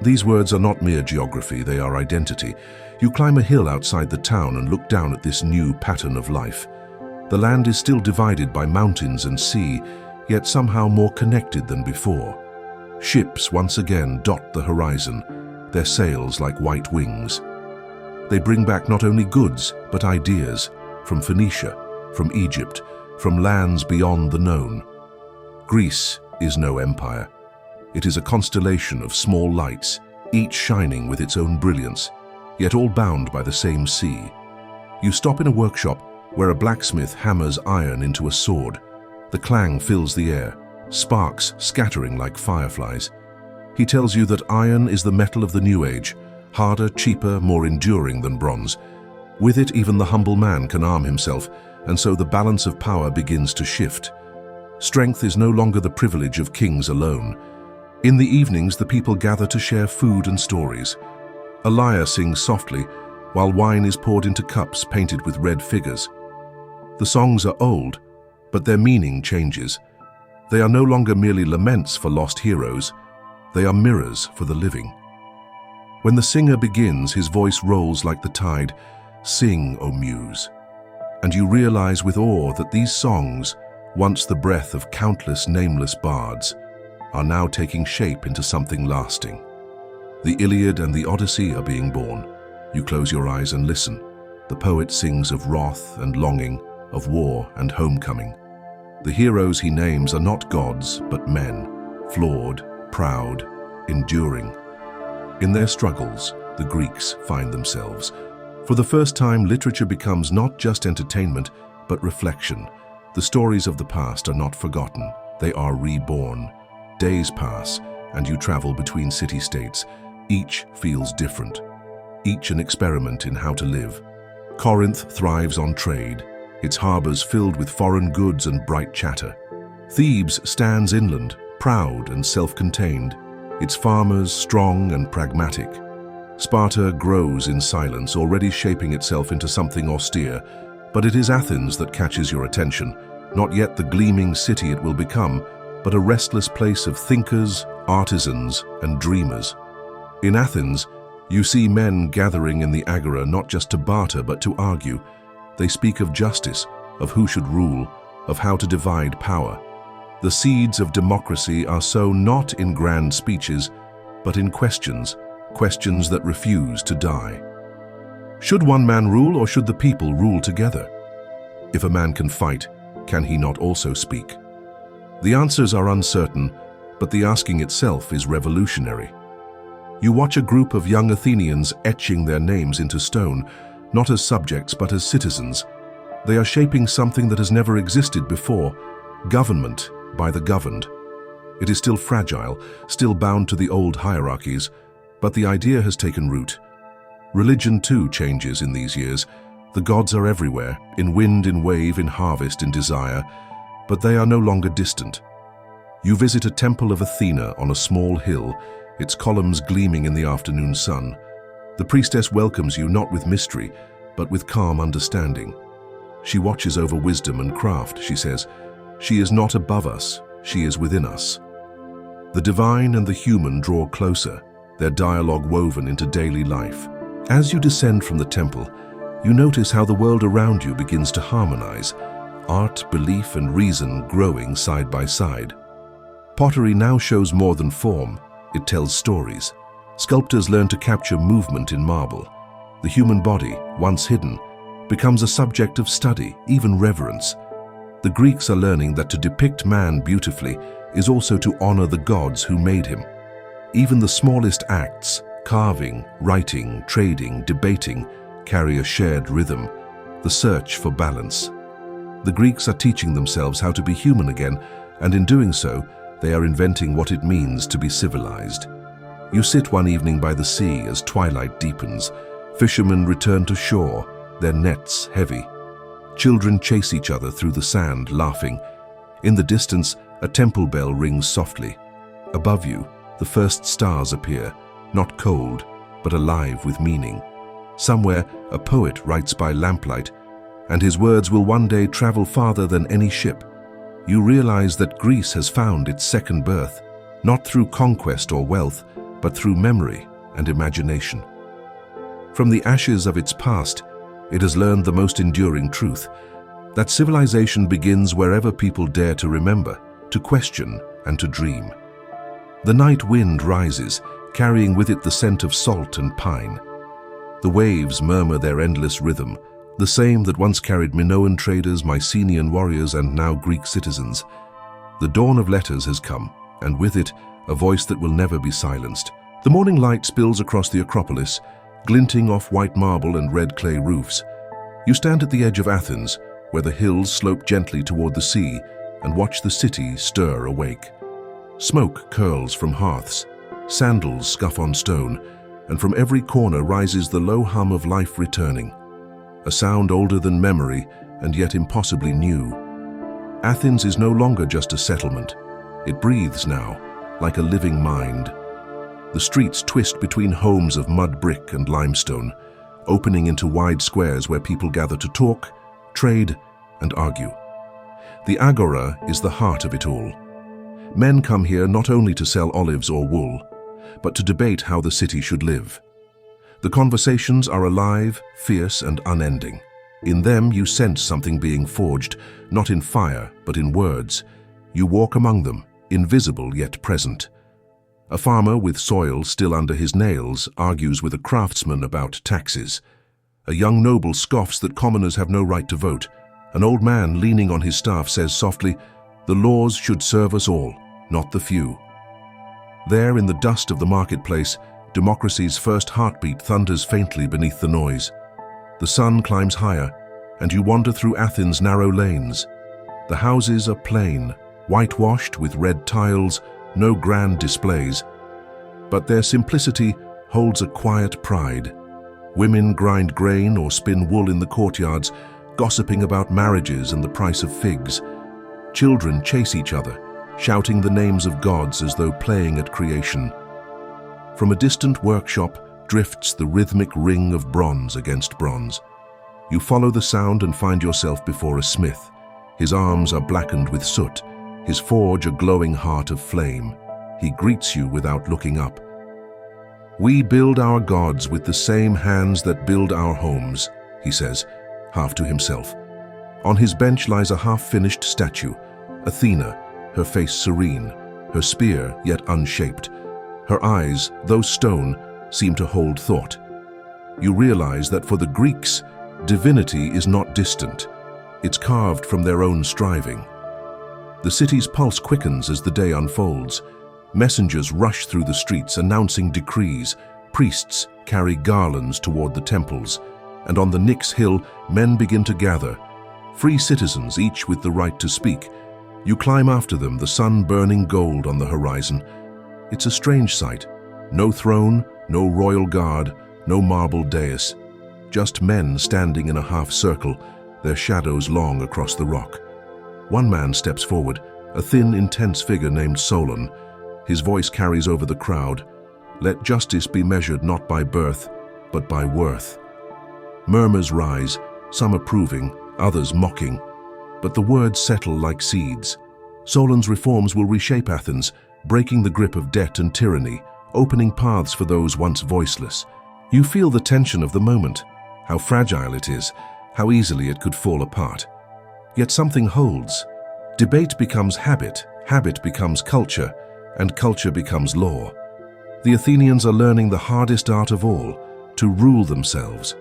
These words are not mere geography, they are identity. You climb a hill outside the town and look down at this new pattern of life. The land is still divided by mountains and sea, yet somehow more connected than before. Ships once again dot the horizon, their sails like white wings. They bring back not only goods, but ideas, from Phoenicia, from Egypt, from lands beyond the known. Greece is no empire. It is a constellation of small lights, each shining with its own brilliance, yet all bound by the same sea. You stop in a workshop where a blacksmith hammers iron into a sword. The clang fills the air, sparks scattering like fireflies. He tells you that iron is the metal of the new age, harder, cheaper, more enduring than bronze. With it, even the humble man can arm himself, and so the balance of power begins to shift. Strength is no longer the privilege of kings alone. In the evenings, the people gather to share food and stories. A lyre sings softly, while wine is poured into cups painted with red figures. The songs are old, but their meaning changes. They are no longer merely laments for lost heroes. They are mirrors for the living. When the singer begins, his voice rolls like the tide. Sing, O Muse. And you realize with awe that these songs, once the breath of countless nameless bards, are now taking shape into something lasting. The Iliad and the Odyssey are being born. You close your eyes and listen. The poet sings of wrath and longing, of war and homecoming. The heroes he names are not gods, but men, flawed, proud, enduring. In their struggles, the Greeks find themselves. For the first time, literature becomes not just entertainment, but reflection. The stories of the past are not forgotten. They are reborn. Days pass, and you travel between city-states. Each feels different. Each an experiment in how to live. Corinth thrives on trade, its harbors filled with foreign goods and bright chatter. Thebes stands inland, proud and self-contained, its farmers strong and pragmatic. Sparta grows in silence, already shaping itself into something austere, but it is Athens that catches your attention, not yet the gleaming city it will become, but a restless place of thinkers, artisans, and dreamers. In Athens, you see men gathering in the agora not just to barter but to argue. They speak of justice, of who should rule, of how to divide power. The seeds of democracy are sown not in grand speeches, but in questions that refuse to die. Should one man rule, or should the people rule together? If a man can fight, can he not also speak? The answers are uncertain, but the asking itself is revolutionary. You watch a group of young Athenians etching their names into stone, not as subjects but as citizens. They are shaping something that has never existed before, government by the governed. It is still fragile, still bound to the old hierarchies, but the idea has taken root. Religion too changes in these years. The gods are everywhere, in wind, in wave, in harvest, in desire, but they are no longer distant. You visit a temple of Athena on a small hill, its columns gleaming in the afternoon sun. The priestess welcomes you not with mystery, but with calm understanding. She watches over wisdom and craft, she says. She is not above us, she is within us. The divine and the human draw closer, their dialogue woven into daily life. As you descend from the temple, you notice how the world around you begins to harmonize, art, belief, and reason growing side by side. Pottery now shows more than form, it tells stories. Sculptors learn to capture movement in marble. The human body, once hidden, becomes a subject of study, even reverence. The Greeks are learning that to depict man beautifully is also to honor the gods who made him. Even the smallest acts, carving, writing, trading, debating, carry a shared rhythm, the search for balance. The Greeks are teaching themselves how to be human again, and in doing so, they are inventing what it means to be civilized. You sit one evening by the sea as twilight deepens. Fishermen return to shore, their nets heavy. Children chase each other through the sand, laughing. In the distance, a temple bell rings softly. Above you, the first stars appear, not cold, but alive with meaning. Somewhere, a poet writes by lamplight, and his words will one day travel farther than any ship. You realize that Greece has found its second birth, not through conquest or wealth, but through memory and imagination. From the ashes of its past, it has learned the most enduring truth, that civilization begins wherever people dare to remember, to question, and to dream. The night wind rises, carrying with it the scent of salt and pine. The waves murmur their endless rhythm, the same that once carried Minoan traders, Mycenaean warriors, and now Greek citizens. The dawn of letters has come, and with it, a voice that will never be silenced. The morning light spills across the Acropolis, glinting off white marble and red clay roofs. You stand at the edge of Athens, where the hills slope gently toward the sea, and watch the city stir awake. Smoke curls from hearths, sandals scuff on stone, and from every corner rises the low hum of life returning, a sound older than memory and yet impossibly new. Athens is no longer just a settlement. It breathes now, like a living mind. The streets twist between homes of mud brick and limestone, opening into wide squares where people gather to talk, trade, and argue. The agora is the heart of it all. Men come here not only to sell olives or wool, but to debate how the city should live. The conversations are alive, fierce, and unending. In them you sense something being forged, not in fire, but in words. You walk among them, invisible yet present. A farmer with soil still under his nails argues with a craftsman about taxes. A young noble scoffs that commoners have no right to vote. An old man leaning on his staff says softly, "The laws should serve us all, not the few." There in the dust of the marketplace, democracy's first heartbeat thunders faintly beneath the noise. The sun climbs higher, and you wander through Athens' narrow lanes. The houses are plain, whitewashed with red tiles, no grand displays. But their simplicity holds a quiet pride. Women grind grain or spin wool in the courtyards, gossiping about marriages and the price of figs. Children chase each other, shouting the names of gods as though playing at creation. From a distant workshop drifts the rhythmic ring of bronze against bronze. You follow the sound and find yourself before a smith. His arms are blackened with soot, his forge a glowing heart of flame. He greets you without looking up. "We build our gods with the same hands that build our homes," he says, half to himself. On his bench lies a half-finished statue, Athena, her face serene, her spear yet unshaped. Her eyes, though stone, seem to hold thought. You realize that for the Greeks, divinity is not distant. It's carved from their own striving. The city's pulse quickens as the day unfolds. Messengers rush through the streets announcing decrees. Priests carry garlands toward the temples. And on the Nix hill, men begin to gather. Free citizens, each with the right to speak. You climb after them, the sun burning gold on the horizon. It's a strange sight. No throne, no royal guard, no marble dais. Just men standing in a half circle, their shadows long across the rock. One man steps forward, a thin, intense figure named Solon. His voice carries over the crowd. "Let justice be measured not by birth, but by worth." Murmurs rise, some approving, others mocking. But the words settle like seeds. Solon's reforms will reshape Athens, breaking the grip of debt and tyranny, opening paths for those once voiceless. You feel the tension of the moment, how fragile it is, how easily it could fall apart. Yet something holds. Debate becomes habit, habit becomes culture, and culture becomes law. The Athenians are learning the hardest art of all, to rule themselves.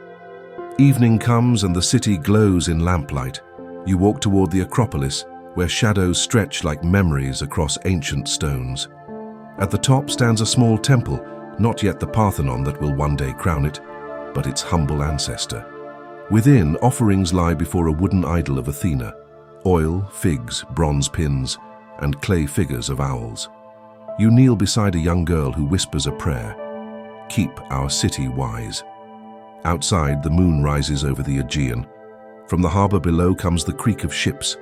Evening comes and the city glows in lamplight. You walk toward the Acropolis, where shadows stretch like memories across ancient stones. At the top stands a small temple, not yet the Parthenon that will one day crown it, but its humble ancestor. Within, offerings lie before a wooden idol of Athena, oil, figs, bronze pins, and clay figures of owls. You kneel beside a young girl who whispers a prayer, "Keep our city wise." Outside, the moon rises over the Aegean. From the harbor below comes the creak of ships.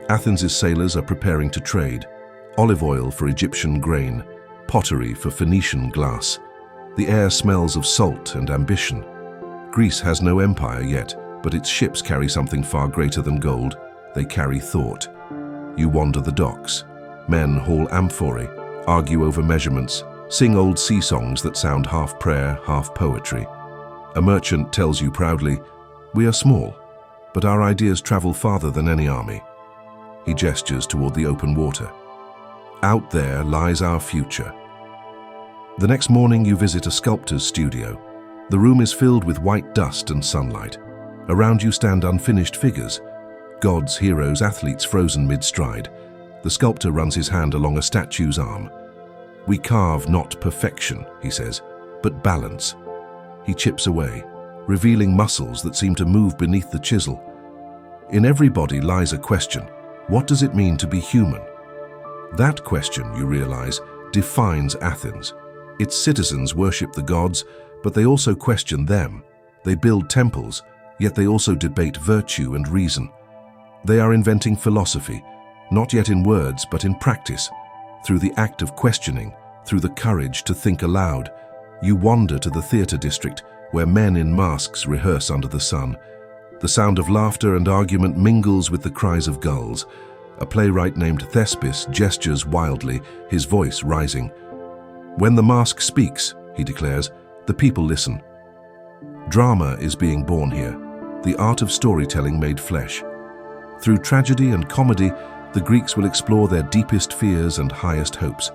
Athens' sailors are preparing to trade. Olive oil for Egyptian grain, pottery for Phoenician glass. The air smells of salt and ambition. Greece has no empire yet, but its ships carry something far greater than gold. They carry thought. You wander the docks. Men haul amphorae, argue over measurements, sing old sea songs that sound half prayer, half poetry. A merchant tells you proudly, "We are small, but our ideas travel farther than any army." He gestures toward the open water. Out there lies our future. The next morning you visit a sculptor's studio. The room is filled with white dust and sunlight. Around you stand unfinished figures. Gods, heroes, athletes frozen mid-stride. The sculptor runs his hand along a statue's arm. "We carve not perfection," he says, "but balance." He chips away, revealing muscles that seem to move beneath the chisel. In every body lies a question. What does it mean to be human? That question, you realize, defines Athens. Its citizens worship the gods, but they also question them. They build temples, yet they also debate virtue and reason. They are inventing philosophy, not yet in words, but in practice. through the act of questioning, through the courage to think aloud. You wander to the theatre district, where men in masks rehearse under the sun. The sound of laughter and argument mingles with the cries of gulls. A playwright named Thespis gestures wildly, his voice rising. "When the mask speaks," he declares, "the people listen." Drama is being born here, the art of storytelling made flesh. Through tragedy and comedy, the Greeks will explore their deepest fears and highest hopes.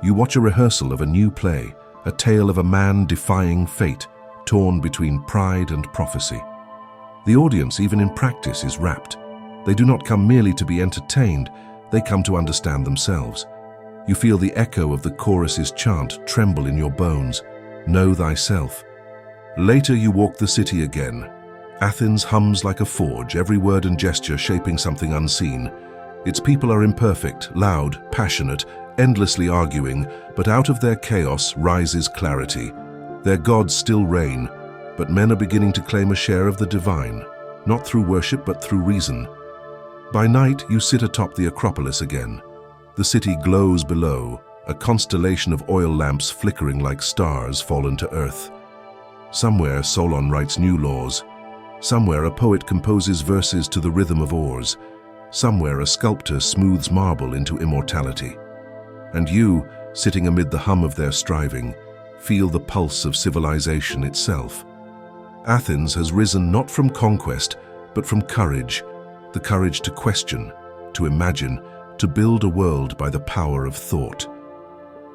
You watch a rehearsal of a new play, a tale of a man defying fate, torn between pride and prophecy. The audience, even in practice, is rapt. They do not come merely to be entertained, they come to understand themselves. You feel the echo of the chorus's chant tremble in your bones. Know thyself. Later you walk the city again. Athens hums like a forge, every word and gesture shaping something unseen. Its people are imperfect, loud, passionate, endlessly arguing, but out of their chaos rises clarity. Their gods still reign, but men are beginning to claim a share of the divine, not through worship but through reason. By night you sit atop the Acropolis again. The city glows below, a constellation of oil lamps flickering like stars fallen to earth. Somewhere Solon writes new laws. Somewhere a poet composes verses to the rhythm of oars. Somewhere a sculptor smooths marble into immortality. And you, sitting amid the hum of their striving, feel the pulse of civilization itself. Athens has risen not from conquest, but from courage, the courage to question, to imagine, to build a world by the power of thought.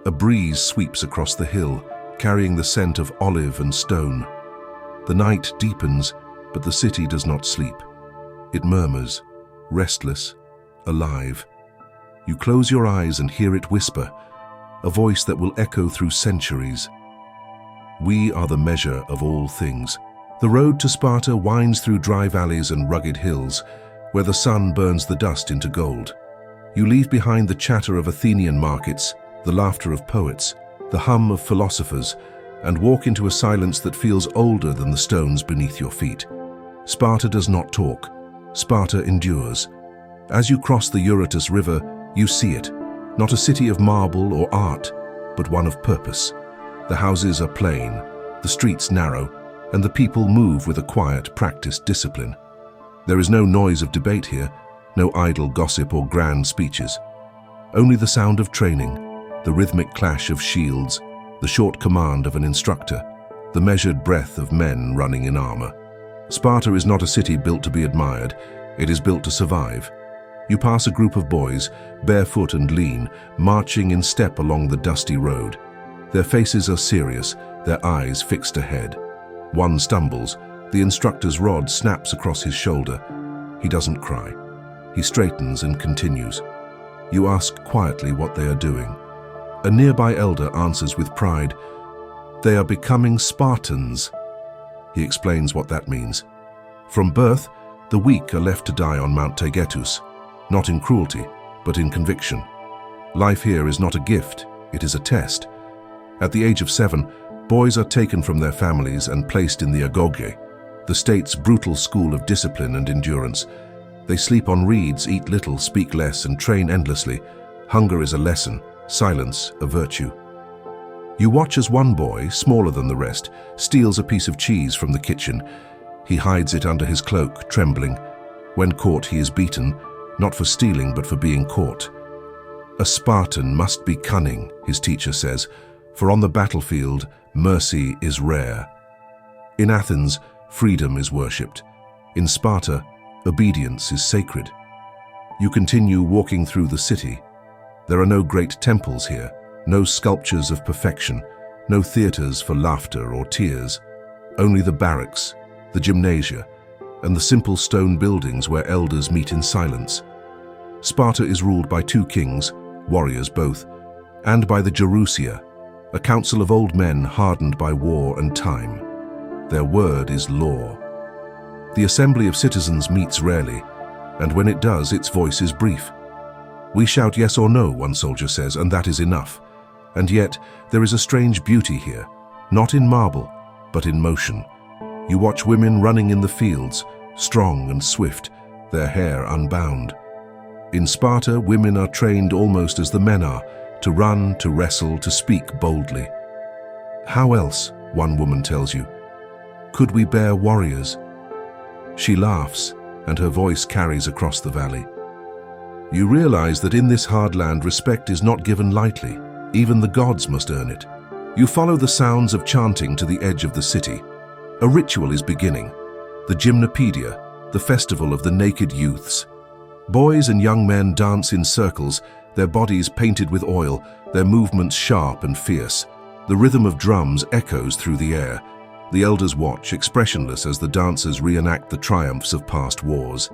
A breeze sweeps across the hill, carrying the scent of olive and stone. The night deepens, but the city does not sleep. It murmurs, restless, alive. You close your eyes and hear it whisper, a voice that will echo through centuries. We are the measure of all things. The road to Sparta winds through dry valleys and rugged hills, where the sun burns the dust into gold. You leave behind the chatter of Athenian markets, the laughter of poets, the hum of philosophers, and walk into a silence that feels older than the stones beneath your feet. Sparta does not talk. Sparta endures. As you cross the Eurotas River, you see it, not a city of marble or art, but one of purpose. The houses are plain, the streets narrow, and the people move with a quiet, practiced discipline. There is no noise of debate here, no idle gossip or grand speeches. Only the sound of training, the rhythmic clash of shields, the short command of an instructor, the measured breath of men running in armor. Sparta is not a city built to be admired, it is built to survive. You pass a group of boys, barefoot and lean, marching in step along the dusty road. Their faces are serious, their eyes fixed ahead. One stumbles, the instructor's rod snaps across his shoulder. He doesn't cry. He straightens and continues. You ask quietly what they are doing. A nearby elder answers with pride, "They are becoming Spartans." He explains what that means. From birth, the weak are left to die on Mount Taygetus, not in cruelty, but in conviction. Life here is not a gift, it is a test. At the age of 7, boys are taken from their families and placed in the agoge, the state's brutal school of discipline and endurance. They sleep on reeds, eat little, speak less, and train endlessly. Hunger is a lesson, silence a virtue. You watch as one boy, smaller than the rest, steals a piece of cheese from the kitchen. He hides it under his cloak, trembling. When caught, he is beaten, not for stealing, but for being caught. A Spartan must be cunning, his teacher says, for on the battlefield, mercy is rare. In Athens, freedom is worshipped. In Sparta, obedience is sacred. You continue walking through the city. There are no great temples here, no sculptures of perfection, no theaters for laughter or tears, only the barracks, the gymnasia, and the simple stone buildings where elders meet in silence. Sparta is ruled by 2 kings, warriors both, and by the Gerousia, a council of old men hardened by war and time. Their word is law. The assembly of citizens meets rarely, and when it does, its voice is brief. We shout yes or no, one soldier says, and that is enough. And yet, there is a strange beauty here, not in marble, but in motion. You watch women running in the fields, strong and swift, their hair unbound. In Sparta, women are trained almost as the men are, to run, to wrestle, to speak boldly. How else, one woman tells you, could we bear warriors? She laughs, and her voice carries across the valley. You realize that in this hard land respect is not given lightly. Even the gods must earn it. You follow the sounds of chanting to the edge of the city. A ritual is beginning. The gymnopedia, the festival of the naked youths. Boys and young men dance in circles, their bodies painted with oil, their movements sharp and fierce. The rhythm of drums echoes through the air. The elders watch, expressionless as the dancers reenact the triumphs of past wars.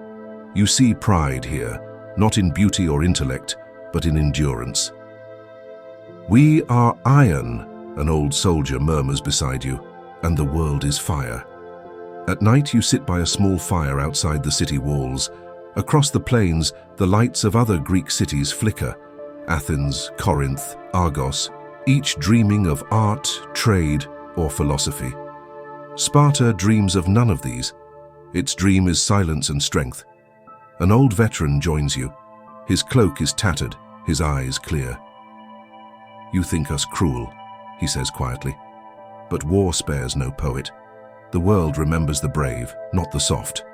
You see pride here, not in beauty or intellect, but in endurance. We are iron, an old soldier murmurs beside you, and the world is fire. At night you sit by a small fire outside the city walls. Across the plains, the lights of other Greek cities flicker. Athens, Corinth, Argos, each dreaming of art, trade, or philosophy. Sparta dreams of none of these. Its dream is silence and strength. An old veteran joins you. His cloak is tattered, his eyes clear. You think us cruel, he says quietly. But war spares no poet. The world remembers the brave, not the soft.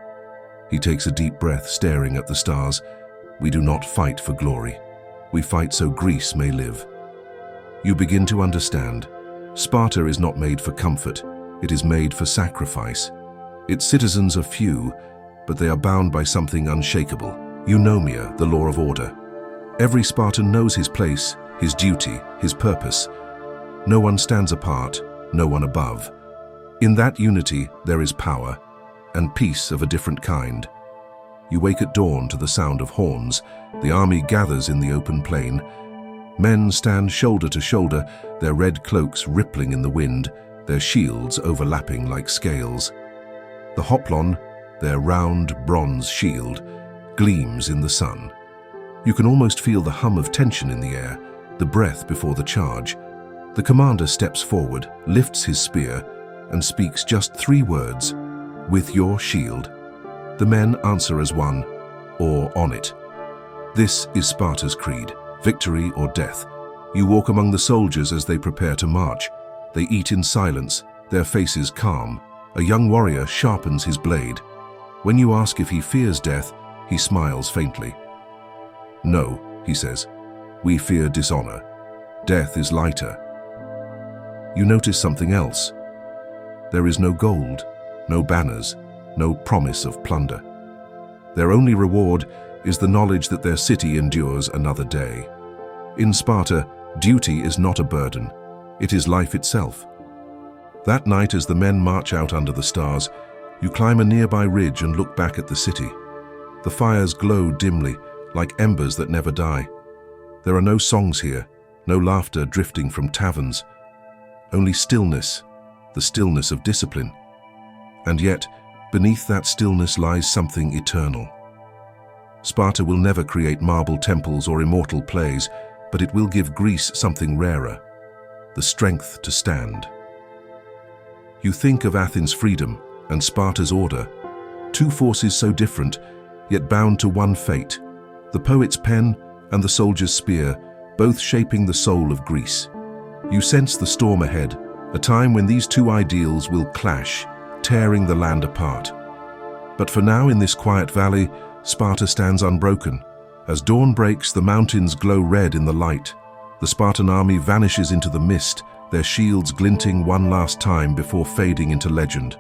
He takes a deep breath, staring at the stars. We do not fight for glory. We fight so Greece may live. You begin to understand. Sparta is not made for comfort. It is made for sacrifice. Its citizens are few, but they are bound by something unshakable. Eunomia, the law of order. Every Spartan knows his place, his duty, his purpose. No one stands apart, no one above. In that unity there is power, and peace of a different kind. You wake at dawn to the sound of horns. The army gathers in the open plain. Men stand shoulder to shoulder, their red cloaks rippling in the wind, their shields overlapping like scales. The hoplon, their round bronze shield, gleams in the sun. You can almost feel the hum of tension in the air, the breath before the charge. The commander steps forward, lifts his spear, and speaks just 3 words, "With your shield." The men answer as one, or on it. This is Sparta's creed, victory or death. You walk among the soldiers as they prepare to march. They eat in silence, their faces calm. A young warrior sharpens his blade. When you ask if he fears death, he smiles faintly. "No," he says, "we fear dishonor. Death is lighter." You notice something else. There is no gold, no banners, no promise of plunder. Their only reward is the knowledge that their city endures another day. In Sparta, duty is not a burden. It is life itself. That night, as the men march out under the stars, you climb a nearby ridge and look back at the city. The fires glow dimly, like embers that never die. There are no songs here, no laughter drifting from taverns. Only stillness, the stillness of discipline. And yet, beneath that stillness lies something eternal. Sparta will never create marble temples or immortal plays, but it will give Greece something rarer, the strength to stand. You think of Athens' freedom and Sparta's order, 2 forces so different, yet bound to one fate, the poet's pen and the soldier's spear, both shaping the soul of Greece. You sense the storm ahead, a time when these 2 ideals will clash, tearing the land apart. But for now, in this quiet valley, Sparta stands unbroken. As dawn breaks, the mountains glow red in the light. The Spartan army vanishes into the mist, their shields glinting one last time before fading into legend.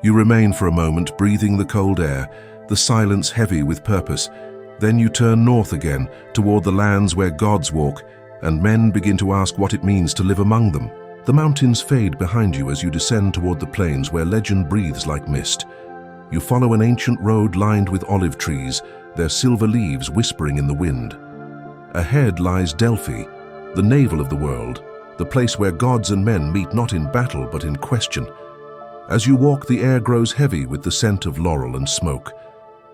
You remain for a moment, breathing the cold air, the silence heavy with purpose. Then you turn north again, toward the lands where gods walk, and men begin to ask what it means to live among them. The mountains fade behind you as you descend toward the plains where legend breathes like mist. You follow an ancient road lined with olive trees, their silver leaves whispering in the wind. Ahead lies Delphi, the navel of the world, the place where gods and men meet not in battle but in question. As you walk, the air grows heavy with the scent of laurel and smoke.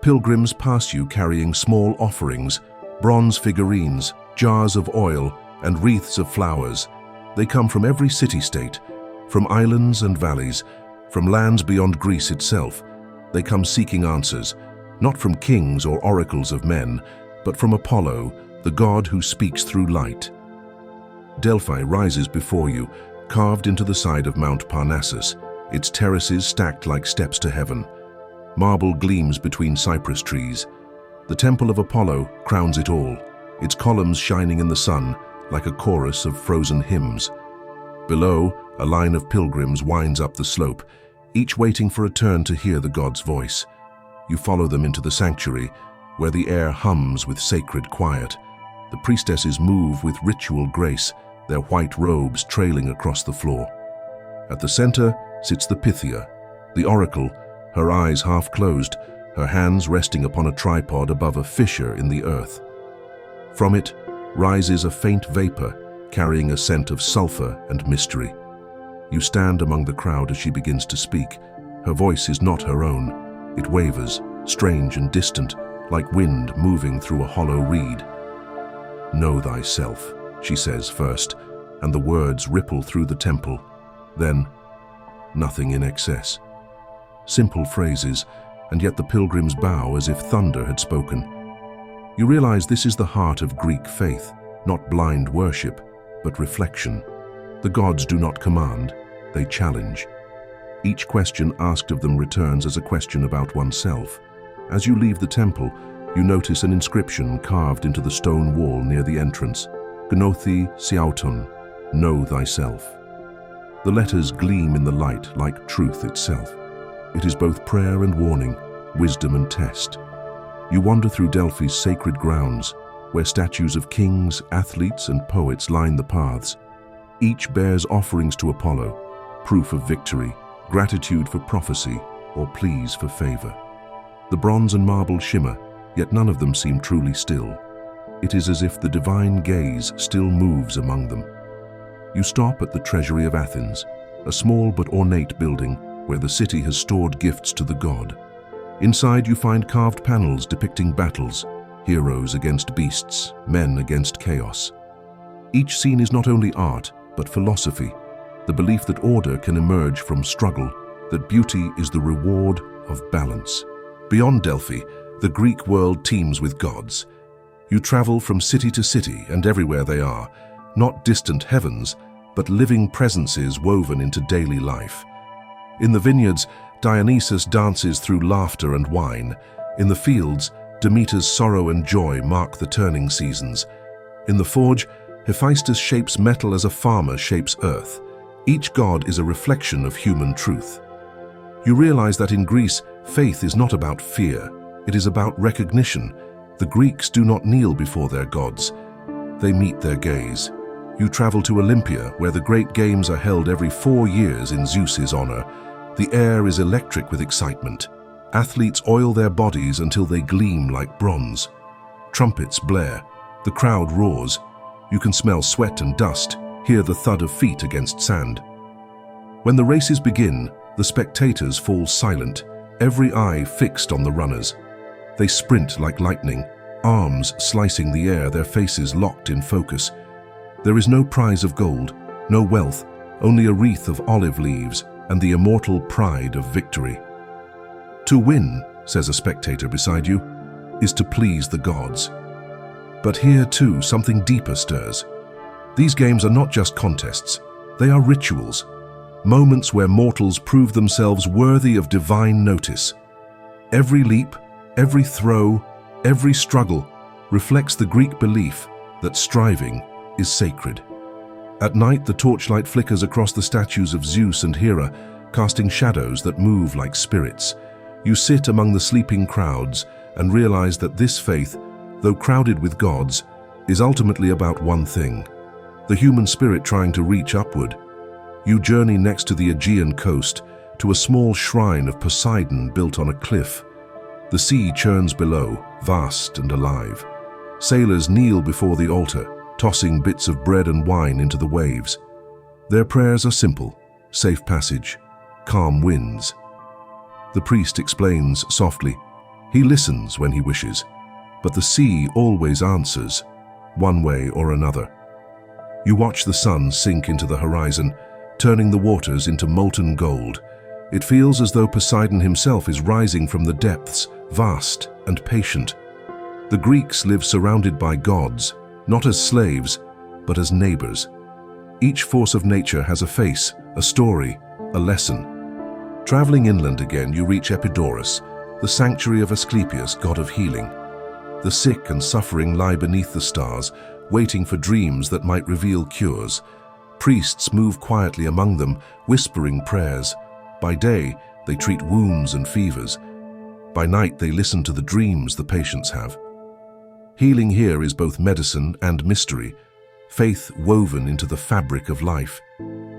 Pilgrims pass you carrying small offerings, bronze figurines, jars of oil, and wreaths of flowers. They come from every city-state, from islands and valleys, from lands beyond Greece itself. They come seeking answers, not from kings or oracles of men, but from Apollo, the god who speaks through light. Delphi rises before you, carved into the side of Mount Parnassus, its terraces stacked like steps to heaven. Marble gleams between cypress trees. The temple of Apollo crowns it all, its columns shining in the sun like a chorus of frozen hymns. Below, a line of pilgrims winds up the slope, each waiting for a turn to hear the god's voice. You follow them into the sanctuary, where the air hums with sacred quiet. The priestesses move with ritual grace, their white robes trailing across the floor. At the center sits the Pythia, the oracle, her eyes half closed, her hands resting upon a tripod above a fissure in the earth. From it rises a faint vapor, carrying a scent of sulfur and mystery. You stand among the crowd as she begins to speak. Her voice is not her own. It wavers, strange and distant, like wind moving through a hollow reed. "Know thyself," she says first, and the words ripple through the temple. Then, "nothing in excess." Simple phrases, and yet the pilgrims bow as if thunder had spoken. You realize this is the heart of Greek faith, not blind worship, but reflection. The gods do not command, they challenge. Each question asked of them returns as a question about oneself. As you leave the temple, you notice an inscription carved into the stone wall near the entrance. Gnothi Siauton, know thyself. The letters gleam in the light like truth itself. It is both prayer and warning, wisdom and test. You wander through Delphi's sacred grounds, where statues of kings, athletes, and poets line the paths. Each bears offerings to Apollo, proof of victory, gratitude for prophecy, or pleas for favor. The bronze and marble shimmer, yet none of them seem truly still. It is as if the divine gaze still moves among them. You stop at the Treasury of Athens, a small but ornate building where the city has stored gifts to the god. Inside you find carved panels depicting battles, heroes against beasts, men against chaos. Each scene is not only art, but philosophy, the belief that order can emerge from struggle, that beauty is the reward of balance. Beyond Delphi, the Greek world teems with gods. You travel from city to city, and everywhere they are, not distant heavens, but living presences woven into daily life. In the vineyards, Dionysus dances through laughter and wine. In the fields, Demeter's sorrow and joy mark the turning seasons. In the forge, Hephaestus shapes metal as a farmer shapes earth. Each god is a reflection of human truth. You realize that in Greece, faith is not about fear. It is about recognition. The Greeks do not kneel before their gods. They meet their gaze. You travel to Olympia, where the great games are held every 4 years in Zeus's honor. The air is electric with excitement. Athletes oil their bodies until they gleam like bronze. Trumpets blare. The crowd roars. You can smell sweat and dust, hear the thud of feet against sand. When the races begin, the spectators fall silent, every eye fixed on the runners. They sprint like lightning, arms slicing the air, their faces locked in focus. There is no prize of gold, no wealth, only a wreath of olive leaves and the immortal pride of victory. To win, says a spectator beside you, is to please the gods. But here too, something deeper stirs. These games are not just contests, they are rituals, moments where mortals prove themselves worthy of divine notice. Every leap, every throw, every struggle reflects the Greek belief that striving is sacred. At night, the torchlight flickers across the statues of Zeus and Hera, casting shadows that move like spirits. You sit among the sleeping crowds and realize that this faith, though crowded with gods, is ultimately about one thing: the human spirit trying to reach upward. You journey next to the Aegean coast, to a small shrine of Poseidon built on a cliff. The sea churns below, vast and alive. Sailors kneel before the altar, tossing bits of bread and wine into the waves. Their prayers are simple: safe passage, calm winds. The priest explains softly. He listens when he wishes, but the sea always answers, one way or another. You watch the sun sink into the horizon, turning the waters into molten gold. It feels as though Poseidon himself is rising from the depths, vast and patient. The Greeks live surrounded by gods, not as slaves, but as neighbors. Each force of nature has a face, a story, a lesson. Traveling inland again, you reach Epidaurus, the sanctuary of Asclepius, god of healing. The sick and suffering lie beneath the stars, waiting for dreams that might reveal cures. Priests move quietly among them, whispering prayers. By day, they treat wounds and fevers. By night, they listen to the dreams the patients have. Healing here is both medicine and mystery, faith woven into the fabric of life.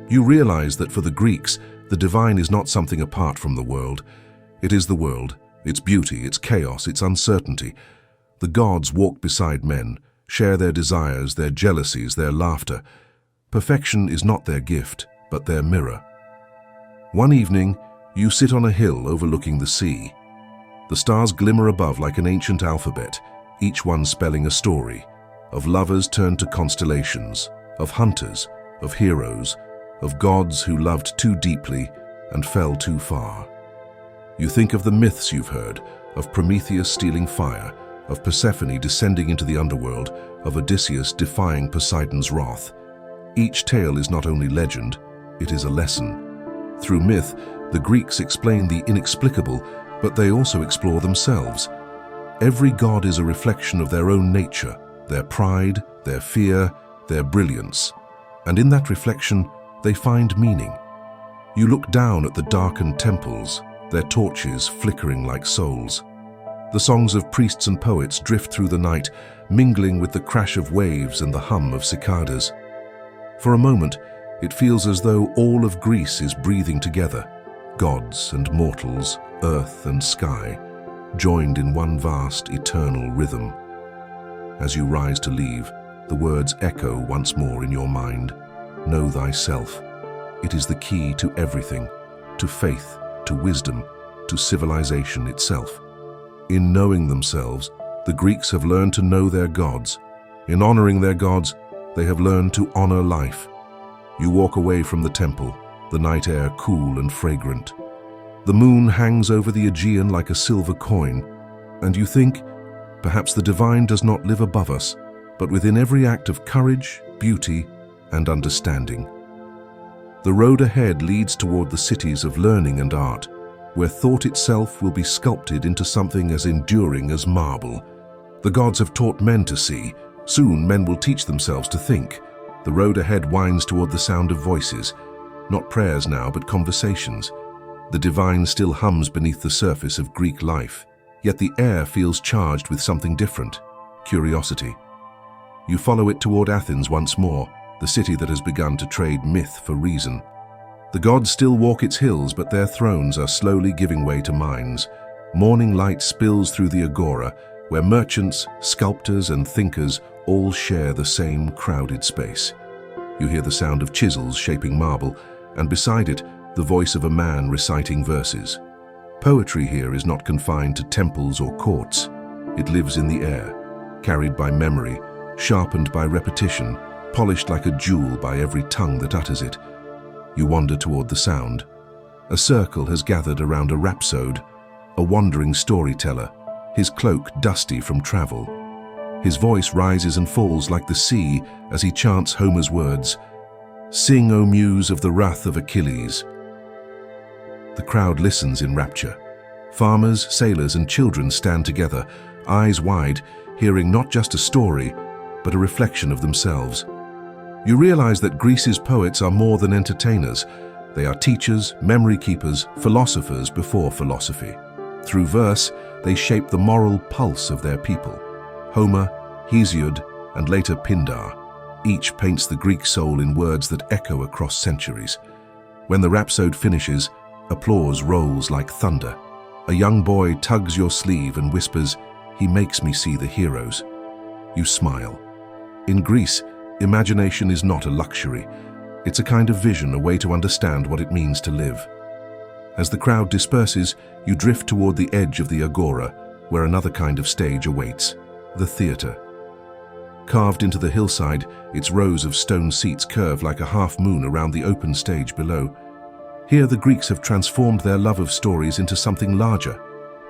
You realize that for the Greeks, the divine is not something apart from the world. It is the world, its beauty, its chaos, its uncertainty. The gods walk beside men, share their desires, their jealousies, their laughter. Perfection is not their gift, but their mirror. One evening, you sit on a hill overlooking the sea. The stars glimmer above like an ancient alphabet, each one spelling a story, of lovers turned to constellations, of hunters, of heroes, of gods who loved too deeply and fell too far. You think of the myths you've heard, of Prometheus stealing fire, of Persephone descending into the underworld, of Odysseus defying Poseidon's wrath. Each tale is not only legend, it is a lesson. Through myth, the Greeks explain the inexplicable, but they also explore themselves. Every god is a reflection of their own nature, their pride, their fear, their brilliance. And in that reflection, they find meaning. You look down at the darkened temples, their torches flickering like souls. The songs of priests and poets drift through the night, mingling with the crash of waves and the hum of cicadas. For a moment, it feels as though all of Greece is breathing together, gods and mortals, earth and sky, joined in one vast, eternal rhythm. As you rise to leave, the words echo once more in your mind. Know thyself. It is the key to everything, to faith, to wisdom, to civilization itself. In knowing themselves, the Greeks have learned to know their gods. In honoring their gods, they have learned to honor life. You walk away from the temple, the night air cool and fragrant. The moon hangs over the Aegean like a silver coin, and you think, perhaps the divine does not live above us, but within every act of courage, beauty, and understanding. The road ahead leads toward the cities of learning and art, where thought itself will be sculpted into something as enduring as marble. The gods have taught men to see. Soon men will teach themselves to think. The road ahead winds toward the sound of voices, not prayers now, but conversations. The divine still hums beneath the surface of Greek life, yet the air feels charged with something different, curiosity. You follow it toward Athens once more, the city that has begun to trade myth for reason. The gods still walk its hills, but their thrones are slowly giving way to minds. Morning light spills through the agora, where merchants, sculptors, and thinkers all share the same crowded space. You hear the sound of chisels shaping marble, and beside it, the voice of a man reciting verses. Poetry here is not confined to temples or courts. It lives in the air, carried by memory, sharpened by repetition, polished like a jewel by every tongue that utters it. You wander toward the sound. A circle has gathered around a rhapsode, a wandering storyteller, his cloak dusty from travel. His voice rises and falls like the sea as he chants Homer's words, "Sing, O muse, of the wrath of Achilles." The crowd listens in rapture. Farmers, sailors, and children stand together, eyes wide, hearing not just a story, but a reflection of themselves. You realize that Greece's poets are more than entertainers. They are teachers, memory keepers, philosophers before philosophy. Through verse, they shape the moral pulse of their people. Homer, Hesiod, and later Pindar, each paints the Greek soul in words that echo across centuries. When the rhapsode finishes, applause rolls like thunder. A young boy tugs your sleeve and whispers, "He makes me see the heroes." You smile. In Greece, imagination is not a luxury. It's a kind of vision, a way to understand what it means to live. As the crowd disperses, you drift toward the edge of the agora, where another kind of stage awaits, the theater. Carved into the hillside, its rows of stone seats curve like a half moon around the open stage below. Here the Greeks have transformed their love of stories into something larger,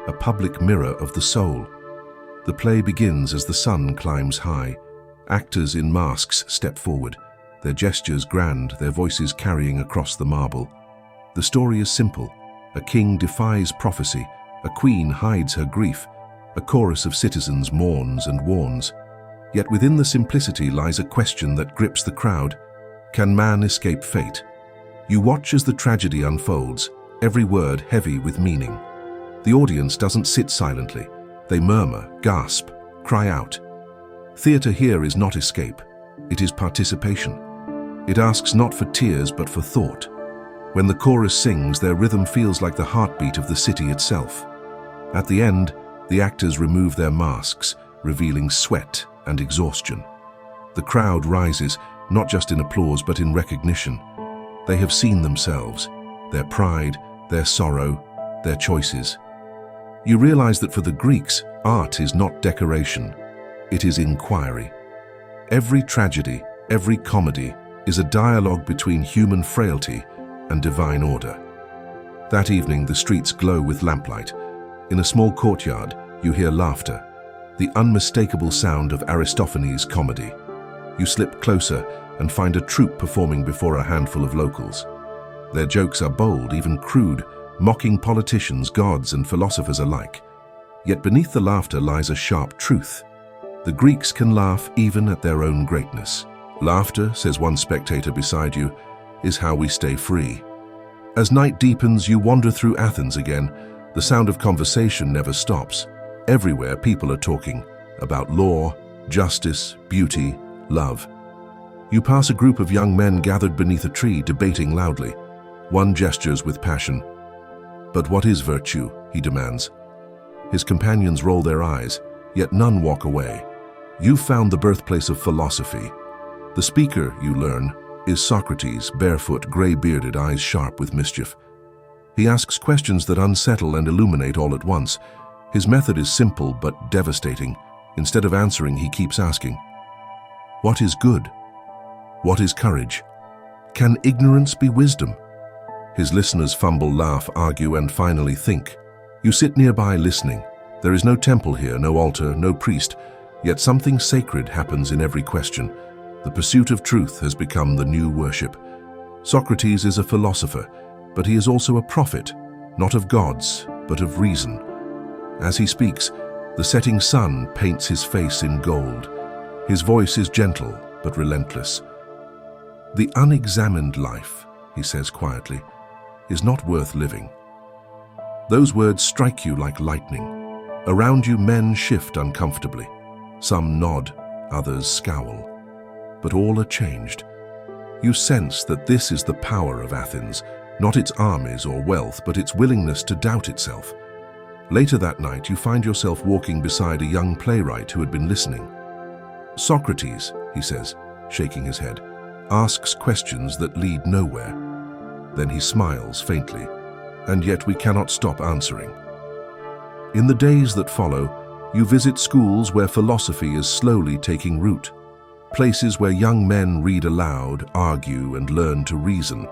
a public mirror of the soul. The play begins as the sun climbs high. Actors in masks step forward. their gestures grand, their voices carrying across the marble. The story is simple. A king defies prophecy, a queen hides her grief, a chorus of citizens mourns and warns. Yet within the simplicity lies a question that grips the crowd. Can man escape fate? You watch as the tragedy unfolds, every word heavy with meaning. The audience doesn't sit silently. They murmur, gasp, cry out. Theatre here is not escape. It is participation. It asks not for tears but for thought. When the chorus sings, their rhythm feels like the heartbeat of the city itself. At the end, the actors remove their masks, revealing sweat and exhaustion. The crowd rises, not just in applause but in recognition. They have seen themselves, their pride, their sorrow, their choices. You realize that for the Greeks, art is not decoration, it is inquiry. Every tragedy, every comedy is a dialogue between human frailty and divine order. That evening, the streets glow with lamplight. In a small courtyard, you hear laughter, the unmistakable sound of Aristophanes' comedy. You slip closer and find a troupe performing before a handful of locals. Their jokes are bold, even crude, mocking politicians, gods, and philosophers alike. Yet beneath the laughter lies a sharp truth. The Greeks can laugh even at their own greatness. Laughter, says one spectator beside you, is how we stay free. As night deepens, you wander through Athens again. The sound of conversation never stops. Everywhere people are talking about law, justice, beauty, love. You pass a group of young men gathered beneath a tree, debating loudly. One gestures with passion. "But what is virtue?" he demands. His companions roll their eyes, yet none walk away. You've found the birthplace of philosophy. The speaker, you learn, is Socrates, barefoot, gray-bearded, eyes sharp with mischief. He asks questions that unsettle and illuminate all at once. His method is simple but devastating. Instead of answering, he keeps asking, "What is good? What is courage? Can ignorance be wisdom?" His listeners fumble, laugh, argue, and finally think. You sit nearby listening. There is no temple here, no altar, no priest, yet something sacred happens in every question. The pursuit of truth has become the new worship. Socrates is a philosopher, but he is also a prophet, not of gods, but of reason. As he speaks, the setting sun paints his face in gold. His voice is gentle, but relentless. "The unexamined life," he says quietly, "is not worth living." Those words strike you like lightning. Around you, men shift uncomfortably. Some nod, others scowl. But all are changed. You sense that this is the power of Athens, not its armies or wealth, but its willingness to doubt itself. Later that night, you find yourself walking beside a young playwright who had been listening. "Socrates," he says, shaking his head, "asks questions that lead nowhere." Then he smiles faintly, "And yet we cannot stop answering." In the days that follow, you visit schools where philosophy is slowly taking root, places where young men read aloud, argue, and learn to reason.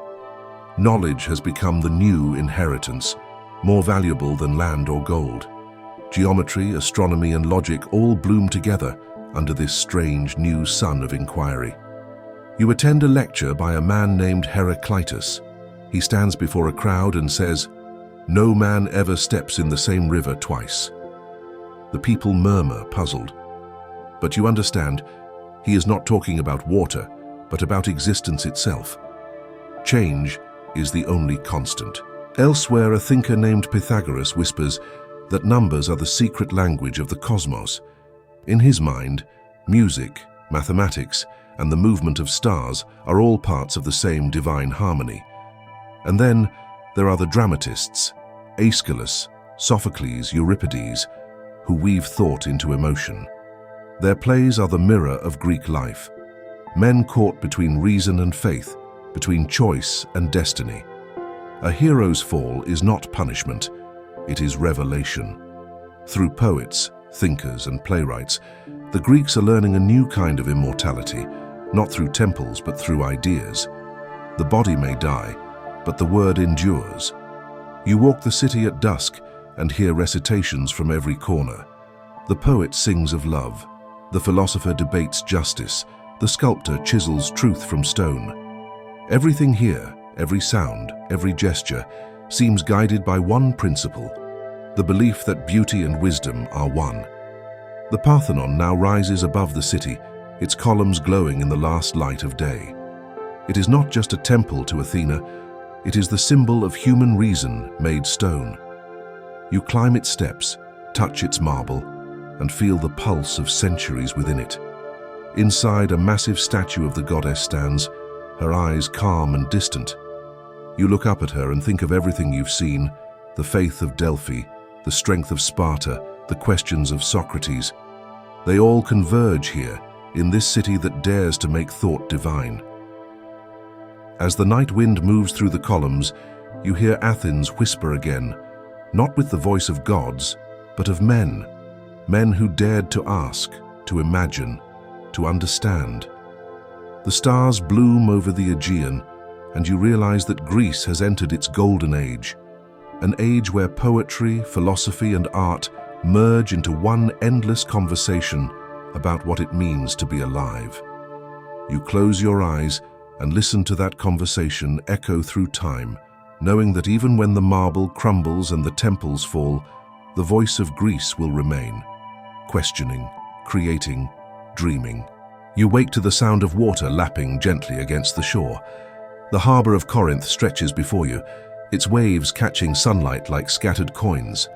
Knowledge has become the new inheritance, more valuable than land or gold. Geometry, astronomy, and logic all bloom together under this strange new sun of inquiry. You attend a lecture by a man named Heraclitus. He stands before a crowd and says, "No man ever steps in the same river twice." The people murmur, puzzled. But you understand, he is not talking about water, but about existence itself. Change is the only constant. Elsewhere, a thinker named Pythagoras whispers that numbers are the secret language of the cosmos. In his mind, music, mathematics, and the movement of stars are all parts of the same divine harmony. And then there are the dramatists, Aeschylus, Sophocles, Euripides, who weave thought into emotion. Their plays are the mirror of Greek life. Men caught between reason and faith, between choice and destiny. A hero's fall is not punishment, it is revelation. Through poets, thinkers, and playwrights, the Greeks are learning a new kind of immortality, not through temples but through ideas. The body may die, but the word endures. You walk the city at dusk and hear recitations from every corner. The poet sings of love, the philosopher debates justice, the the sculptor chisels truth from stone. Everything here, every sound, every gesture, seems guided by one principle, the belief that beauty and wisdom are one. The Parthenon now rises above the city, its columns glowing in the last light of day. It is not just a temple to Athena, it is the symbol of human reason made stone. You climb its steps, touch its marble, and feel the pulse of centuries within it. Inside, a massive statue of the goddess stands, her eyes calm and distant. You look up at her and think of everything you've seen, the faith of Delphi, the strength of Sparta, the questions of Socrates. They all converge here, in this city that dares to make thought divine. As the night wind moves through the columns, you hear Athens whisper again, not with the voice of gods, but of men. Men who dared to ask, to imagine, to understand. The stars bloom over the Aegean, and you realize that Greece has entered its golden age, an age where poetry, philosophy, and art merge into one endless conversation about what it means to be alive. You close your eyes and listen to that conversation echo through time, knowing that even when the marble crumbles and the temples fall, the voice of Greece will remain, questioning, creating, dreaming. You wake to the sound of water lapping gently against the shore. The harbor of Corinth stretches before you, its waves catching sunlight like scattered coins.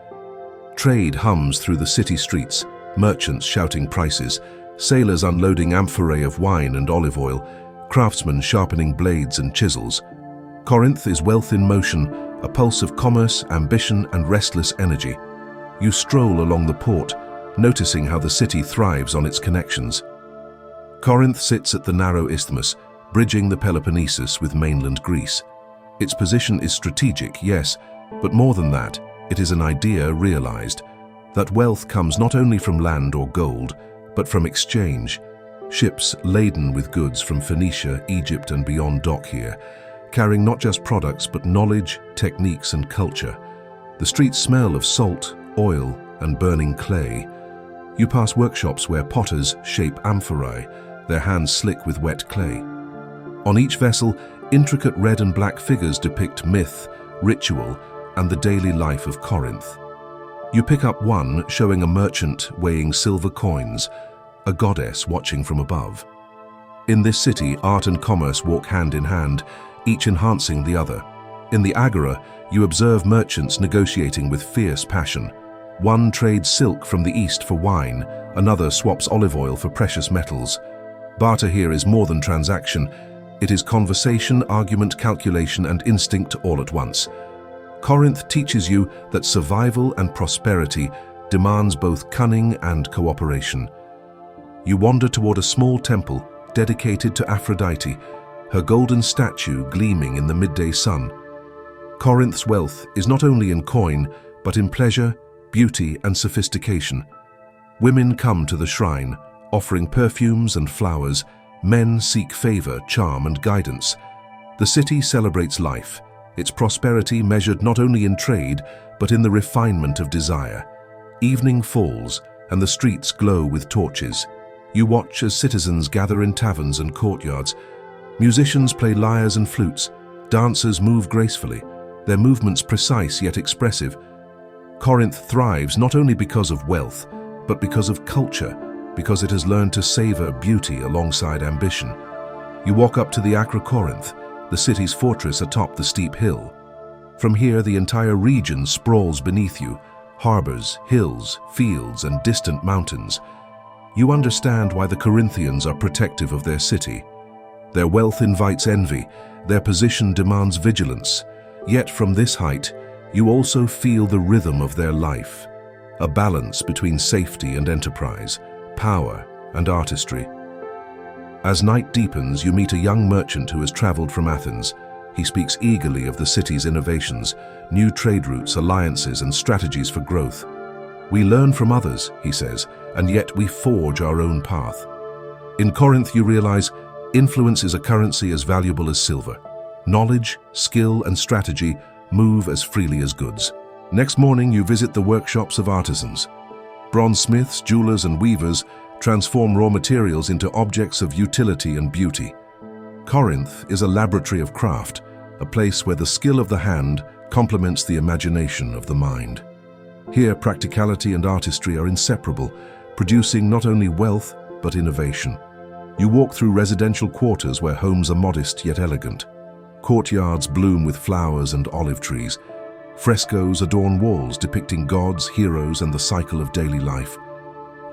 Trade hums through the city streets, merchants shouting prices, sailors unloading amphorae of wine and olive oil, craftsmen sharpening blades and chisels. Corinth is wealth in motion, a pulse of commerce, ambition, and restless energy. You stroll along the port, noticing how the city thrives on its connections. Corinth sits at the narrow isthmus, bridging the Peloponnesus with mainland Greece. Its position is strategic, yes, but more than that, it is an idea realized. That wealth comes not only from land or gold, but from exchange. Ships laden with goods from Phoenicia, Egypt, and beyond dock here, carrying not just products but knowledge, techniques, and culture. The streets smell of salt, oil, and burning clay. You pass workshops where potters shape amphorae, their hands slick with wet clay. On each vessel, intricate red and black figures depict myth, ritual, and the daily life of Corinth. You pick up one showing a merchant weighing silver coins, a goddess watching from above. In this city, art and commerce walk hand in hand, each enhancing the other. In the agora, you observe merchants negotiating with fierce passion. One trades silk from the east for wine, another swaps olive oil for precious metals. Barter here is more than transaction. It is conversation, argument, calculation, and instinct all at once. Corinth teaches you that survival and prosperity demands both cunning and cooperation. You wander toward a small temple dedicated to Aphrodite, her golden statue gleaming in the midday sun. Corinth's wealth is not only in coin, but in pleasure, beauty, and sophistication. Women come to the shrine, offering perfumes and flowers. Men seek favor, charm, and guidance. The city celebrates life, its prosperity measured not only in trade, but in the refinement of desire. Evening falls, and the streets glow with torches. You watch as citizens gather in taverns and courtyards. Musicians play lyres and flutes. Dancers move gracefully, their movements precise yet expressive. Corinth thrives not only because of wealth, but because of culture, because it has learned to savor beauty alongside ambition. You walk up to the Acra Corinth, the city's fortress atop the steep hill. From here, the entire region sprawls beneath you, harbors, hills, fields, and distant mountains. You understand why the Corinthians are protective of their city. Their wealth invites envy, their position demands vigilance. Yet from this height, you also feel the rhythm of their life, a balance between safety and enterprise, power and artistry. As night deepens, you meet a young merchant who has traveled from Athens. He speaks eagerly of the city's innovations, new trade routes, alliances, and strategies for growth. We learn from others, he says, and yet we forge our own path. In Corinth, you realize influence is a currency as valuable as silver. Knowledge, skill, and strategy move as freely as goods. Next morning, you visit the workshops of artisans. Bronze smiths, jewelers, and weavers transform raw materials into objects of utility and beauty. Corinth is a laboratory of craft, a place where the skill of the hand complements the imagination of the mind. Here, practicality and artistry are inseparable, producing not only wealth but innovation. You walk through residential quarters where homes are modest yet elegant. Courtyards bloom with flowers and olive trees. Frescoes adorn walls depicting gods, heroes, and the cycle of daily life.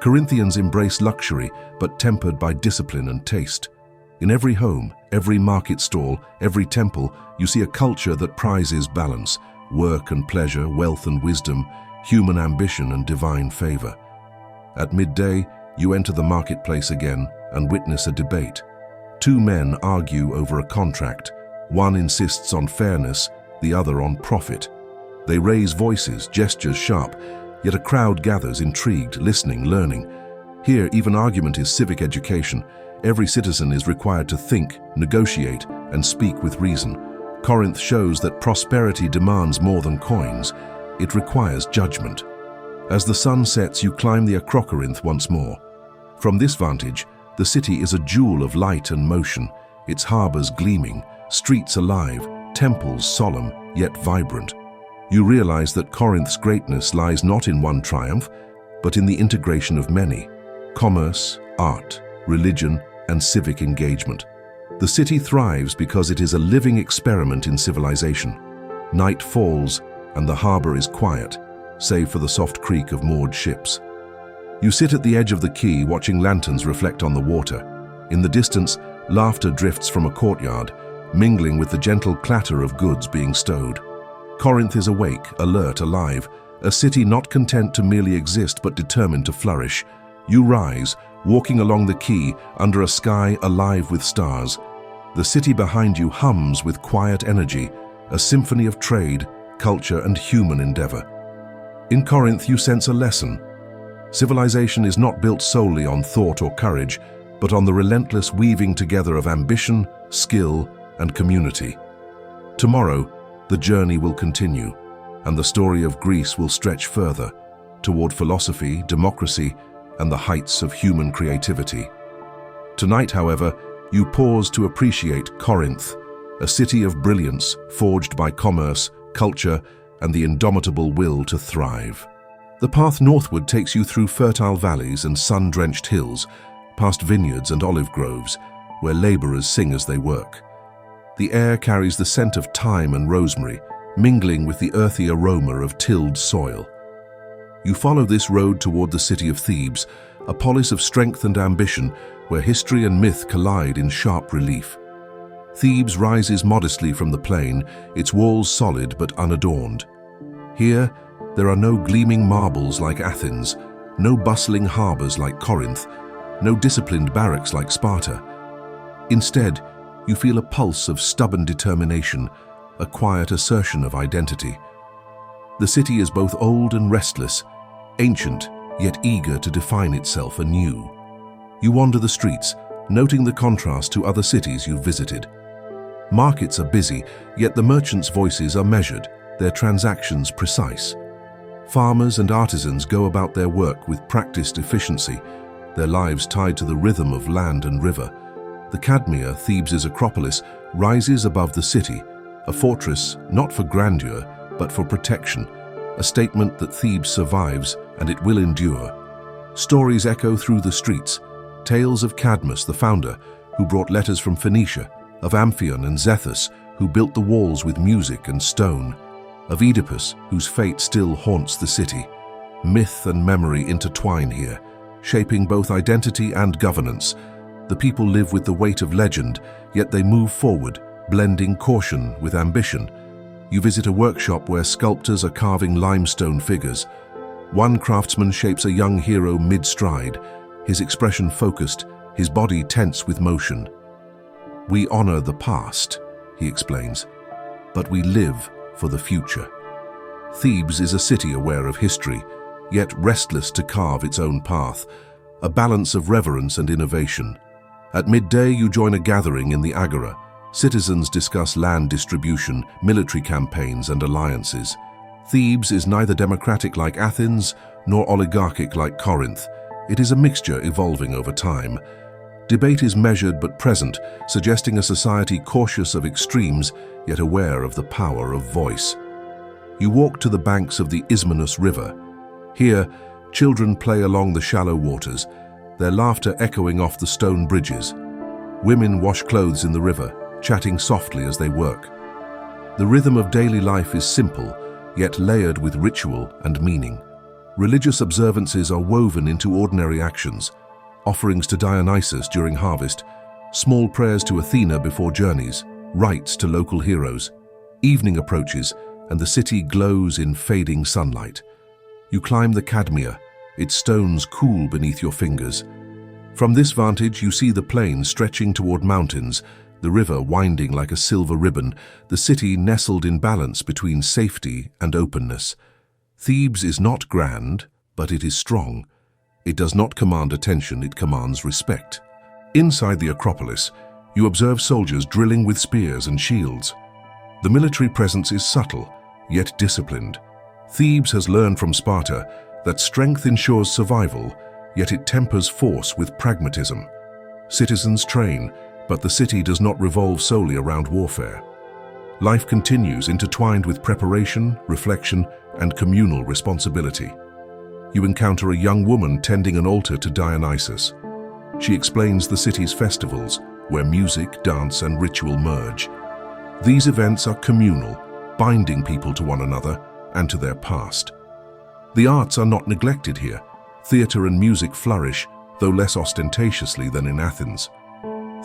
Corinthians embrace luxury, but tempered by discipline and taste. In every home, every market stall, every temple, you see a culture that prizes balance, work and pleasure, wealth and wisdom, human ambition and divine favor. At midday, you enter the marketplace again and witness a debate. Two men argue over a contract. One insists on fairness, the other on profit. They raise voices, gestures sharp, yet a crowd gathers, intrigued, listening, learning. Here, even argument is civic education. Every citizen is required to think, negotiate, and speak with reason. Corinth shows that prosperity demands more than coins. It requires judgment. As the sun sets, you climb the Acrocorinth once more. From this vantage, the city is a jewel of light and motion, its harbors gleaming, streets alive, temples solemn yet vibrant. You realize that Corinth's greatness lies not in one triumph, but in the integration of many: commerce, art, religion, and civic engagement. The city thrives because it is a living experiment in civilization. Night falls, and the harbor is quiet, save for the soft creak of moored ships. You sit at the edge of the quay, watching lanterns reflect on the water. In the distance, laughter drifts from a courtyard, mingling with the gentle clatter of goods being stowed. Corinth is awake, alert, alive, a city not content to merely exist but determined to flourish. You rise, walking along the quay under a sky alive with stars. The city behind you hums with quiet energy, a symphony of trade, culture, and human endeavor. In Corinth, you sense a lesson. Civilization is not built solely on thought or courage, but on the relentless weaving together of ambition, skill, and community. Tomorrow, the journey will continue, and the story of Greece will stretch further toward philosophy, democracy, and the heights of human creativity. Tonight, however, you pause to appreciate Corinth, a city of brilliance forged by commerce, culture, and the indomitable will to thrive. The path northward takes you through fertile valleys and sun-drenched hills, past vineyards and olive groves, where laborers sing as they work. The air carries the scent of thyme and rosemary, mingling with the earthy aroma of tilled soil. You follow this road toward the city of Thebes, a polis of strength and ambition where history and myth collide in sharp relief. Thebes rises modestly from the plain, its walls solid but unadorned. Here, there are no gleaming marbles like Athens, no bustling harbors like Corinth, no disciplined barracks like Sparta. Instead, you feel a pulse of stubborn determination, a quiet assertion of identity. The city is both old and restless, ancient yet eager to define itself anew. You wander the streets, noting the contrast to other cities you've visited. Markets are busy, yet the merchants' voices are measured, their transactions precise. Farmers and artisans go about their work with practiced efficiency, their lives tied to the rhythm of land and river. The Cadmea, Thebes' acropolis, rises above the city, a fortress not for grandeur, but for protection, a statement that Thebes survives and it will endure. Stories echo through the streets, tales of Cadmus, the founder, who brought letters from Phoenicia, of Amphion and Zethus, who built the walls with music and stone, of Oedipus, whose fate still haunts the city. Myth and memory intertwine here, shaping both identity and governance. The people live with the weight of legend, yet they move forward, blending caution with ambition. You visit a workshop where sculptors are carving limestone figures. One craftsman shapes a young hero mid-stride, his expression focused, his body tense with motion. "We honor the past," he explains, "but we live for the future." Thebes is a city aware of history, yet restless to carve its own path, a balance of reverence and innovation. At midday, you join a gathering in the Agora. Citizens discuss land distribution, military campaigns, and alliances. Thebes is neither democratic like Athens nor oligarchic like Corinth. It is a mixture evolving over time. Debate is measured but present, suggesting a society cautious of extremes, yet aware of the power of voice. You walk to the banks of the Isthmus River. Here, children play along the shallow waters, their laughter echoing off the stone bridges. Women wash clothes in the river, chatting softly as they work. The rhythm of daily life is simple, yet layered with ritual and meaning. Religious observances are woven into ordinary actions, offerings to Dionysus during harvest, small prayers to Athena before journeys, rites to local heroes. Evening approaches, and the city glows in fading sunlight. You climb the Cadmea, its stones cool beneath your fingers. From this vantage, you see the plain stretching toward mountains, the river winding like a silver ribbon, the city nestled in balance between safety and openness. Thebes is not grand, but it is strong. It does not command attention, it commands respect. Inside the Acropolis, you observe soldiers drilling with spears and shields. The military presence is subtle, yet disciplined. Thebes has learned from Sparta that strength ensures survival, yet it tempers force with pragmatism. Citizens train, but the city does not revolve solely around warfare. Life continues, intertwined with preparation, reflection, and communal responsibility. You encounter a young woman tending an altar to Dionysus. She explains the city's festivals, where music, dance, and ritual merge. These events are communal, binding people to one another and to their past. The arts are not neglected here. Theater and music flourish, though less ostentatiously than in Athens.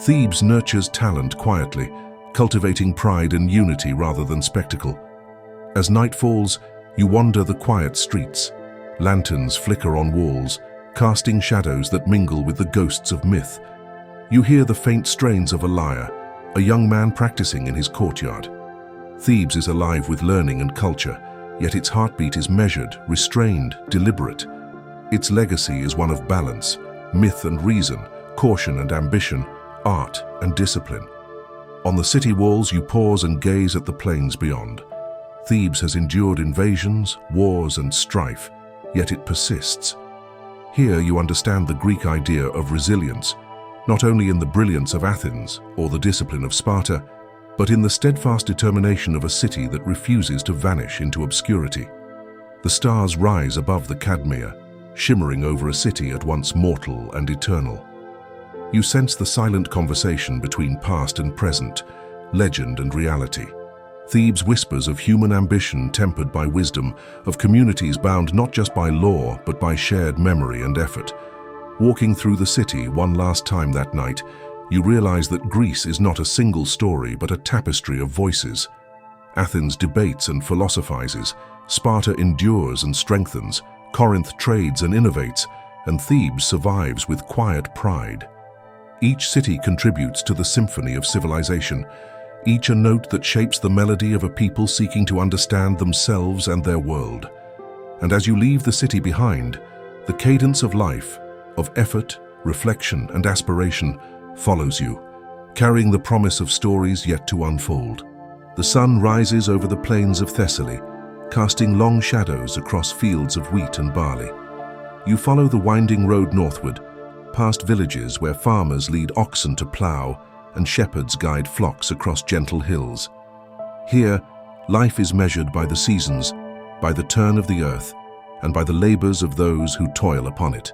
Thebes nurtures talent quietly, cultivating pride and unity rather than spectacle. As night falls, you wander the quiet streets. Lanterns flicker on walls, casting shadows that mingle with the ghosts of myth. You hear the faint strains of a lyre, a young man practicing in his courtyard. Thebes is alive with learning and culture, yet its heartbeat is measured, restrained, deliberate. Its legacy is one of balance, myth and reason, caution and ambition, art and discipline. On the city walls, you pause and gaze at the plains beyond. Thebes has endured invasions, wars, and strife, yet it persists. Here you understand the Greek idea of resilience, not only in the brilliance of Athens or the discipline of Sparta, but in the steadfast determination of a city that refuses to vanish into obscurity. The stars rise above the Cadmea, shimmering over a city at once mortal and eternal. You sense the silent conversation between past and present, legend and reality. Thebes whispers of human ambition tempered by wisdom, of communities bound not just by law but by shared memory and effort. Walking through the city one last time that night, you realize that Greece is not a single story but a tapestry of voices. Athens debates and philosophizes, Sparta endures and strengthens, Corinth trades and innovates, and Thebes survives with quiet pride. Each city contributes to the symphony of civilization, each a note that shapes the melody of a people seeking to understand themselves and their world. And as you leave the city behind, the cadence of life, of effort, reflection, and aspiration follows you, carrying the promise of stories yet to unfold. The sun rises over the plains of Thessaly, casting long shadows across fields of wheat and barley. You follow the winding road northward, past villages where farmers lead oxen to plow and shepherds guide flocks across gentle hills. Here, life is measured by the seasons, by the turn of the earth, and by the labors of those who toil upon it.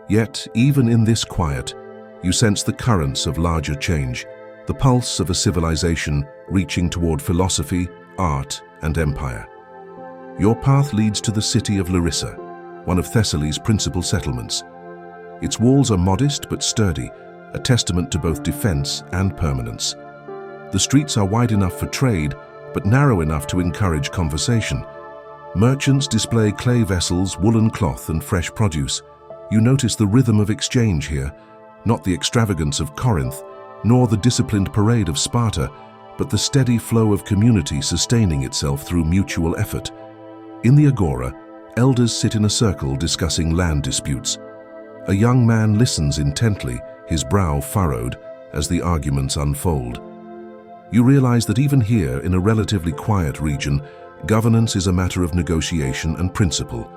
Yet, even in this quiet, you sense the currents of larger change, the pulse of a civilization reaching toward philosophy, art, and empire. Your path leads to the city of Larissa, one of Thessaly's principal settlements. Its walls are modest but sturdy, a testament to both defense and permanence. The streets are wide enough for trade, but narrow enough to encourage conversation. Merchants display clay vessels, woolen cloth, and fresh produce. You notice the rhythm of exchange here, not the extravagance of Corinth, nor the disciplined parade of Sparta, but the steady flow of community sustaining itself through mutual effort. In the agora, elders sit in a circle discussing land disputes. A young man listens intently, his brow furrowed, as the arguments unfold. You realize that even here, in a relatively quiet region, governance is a matter of negotiation and principle.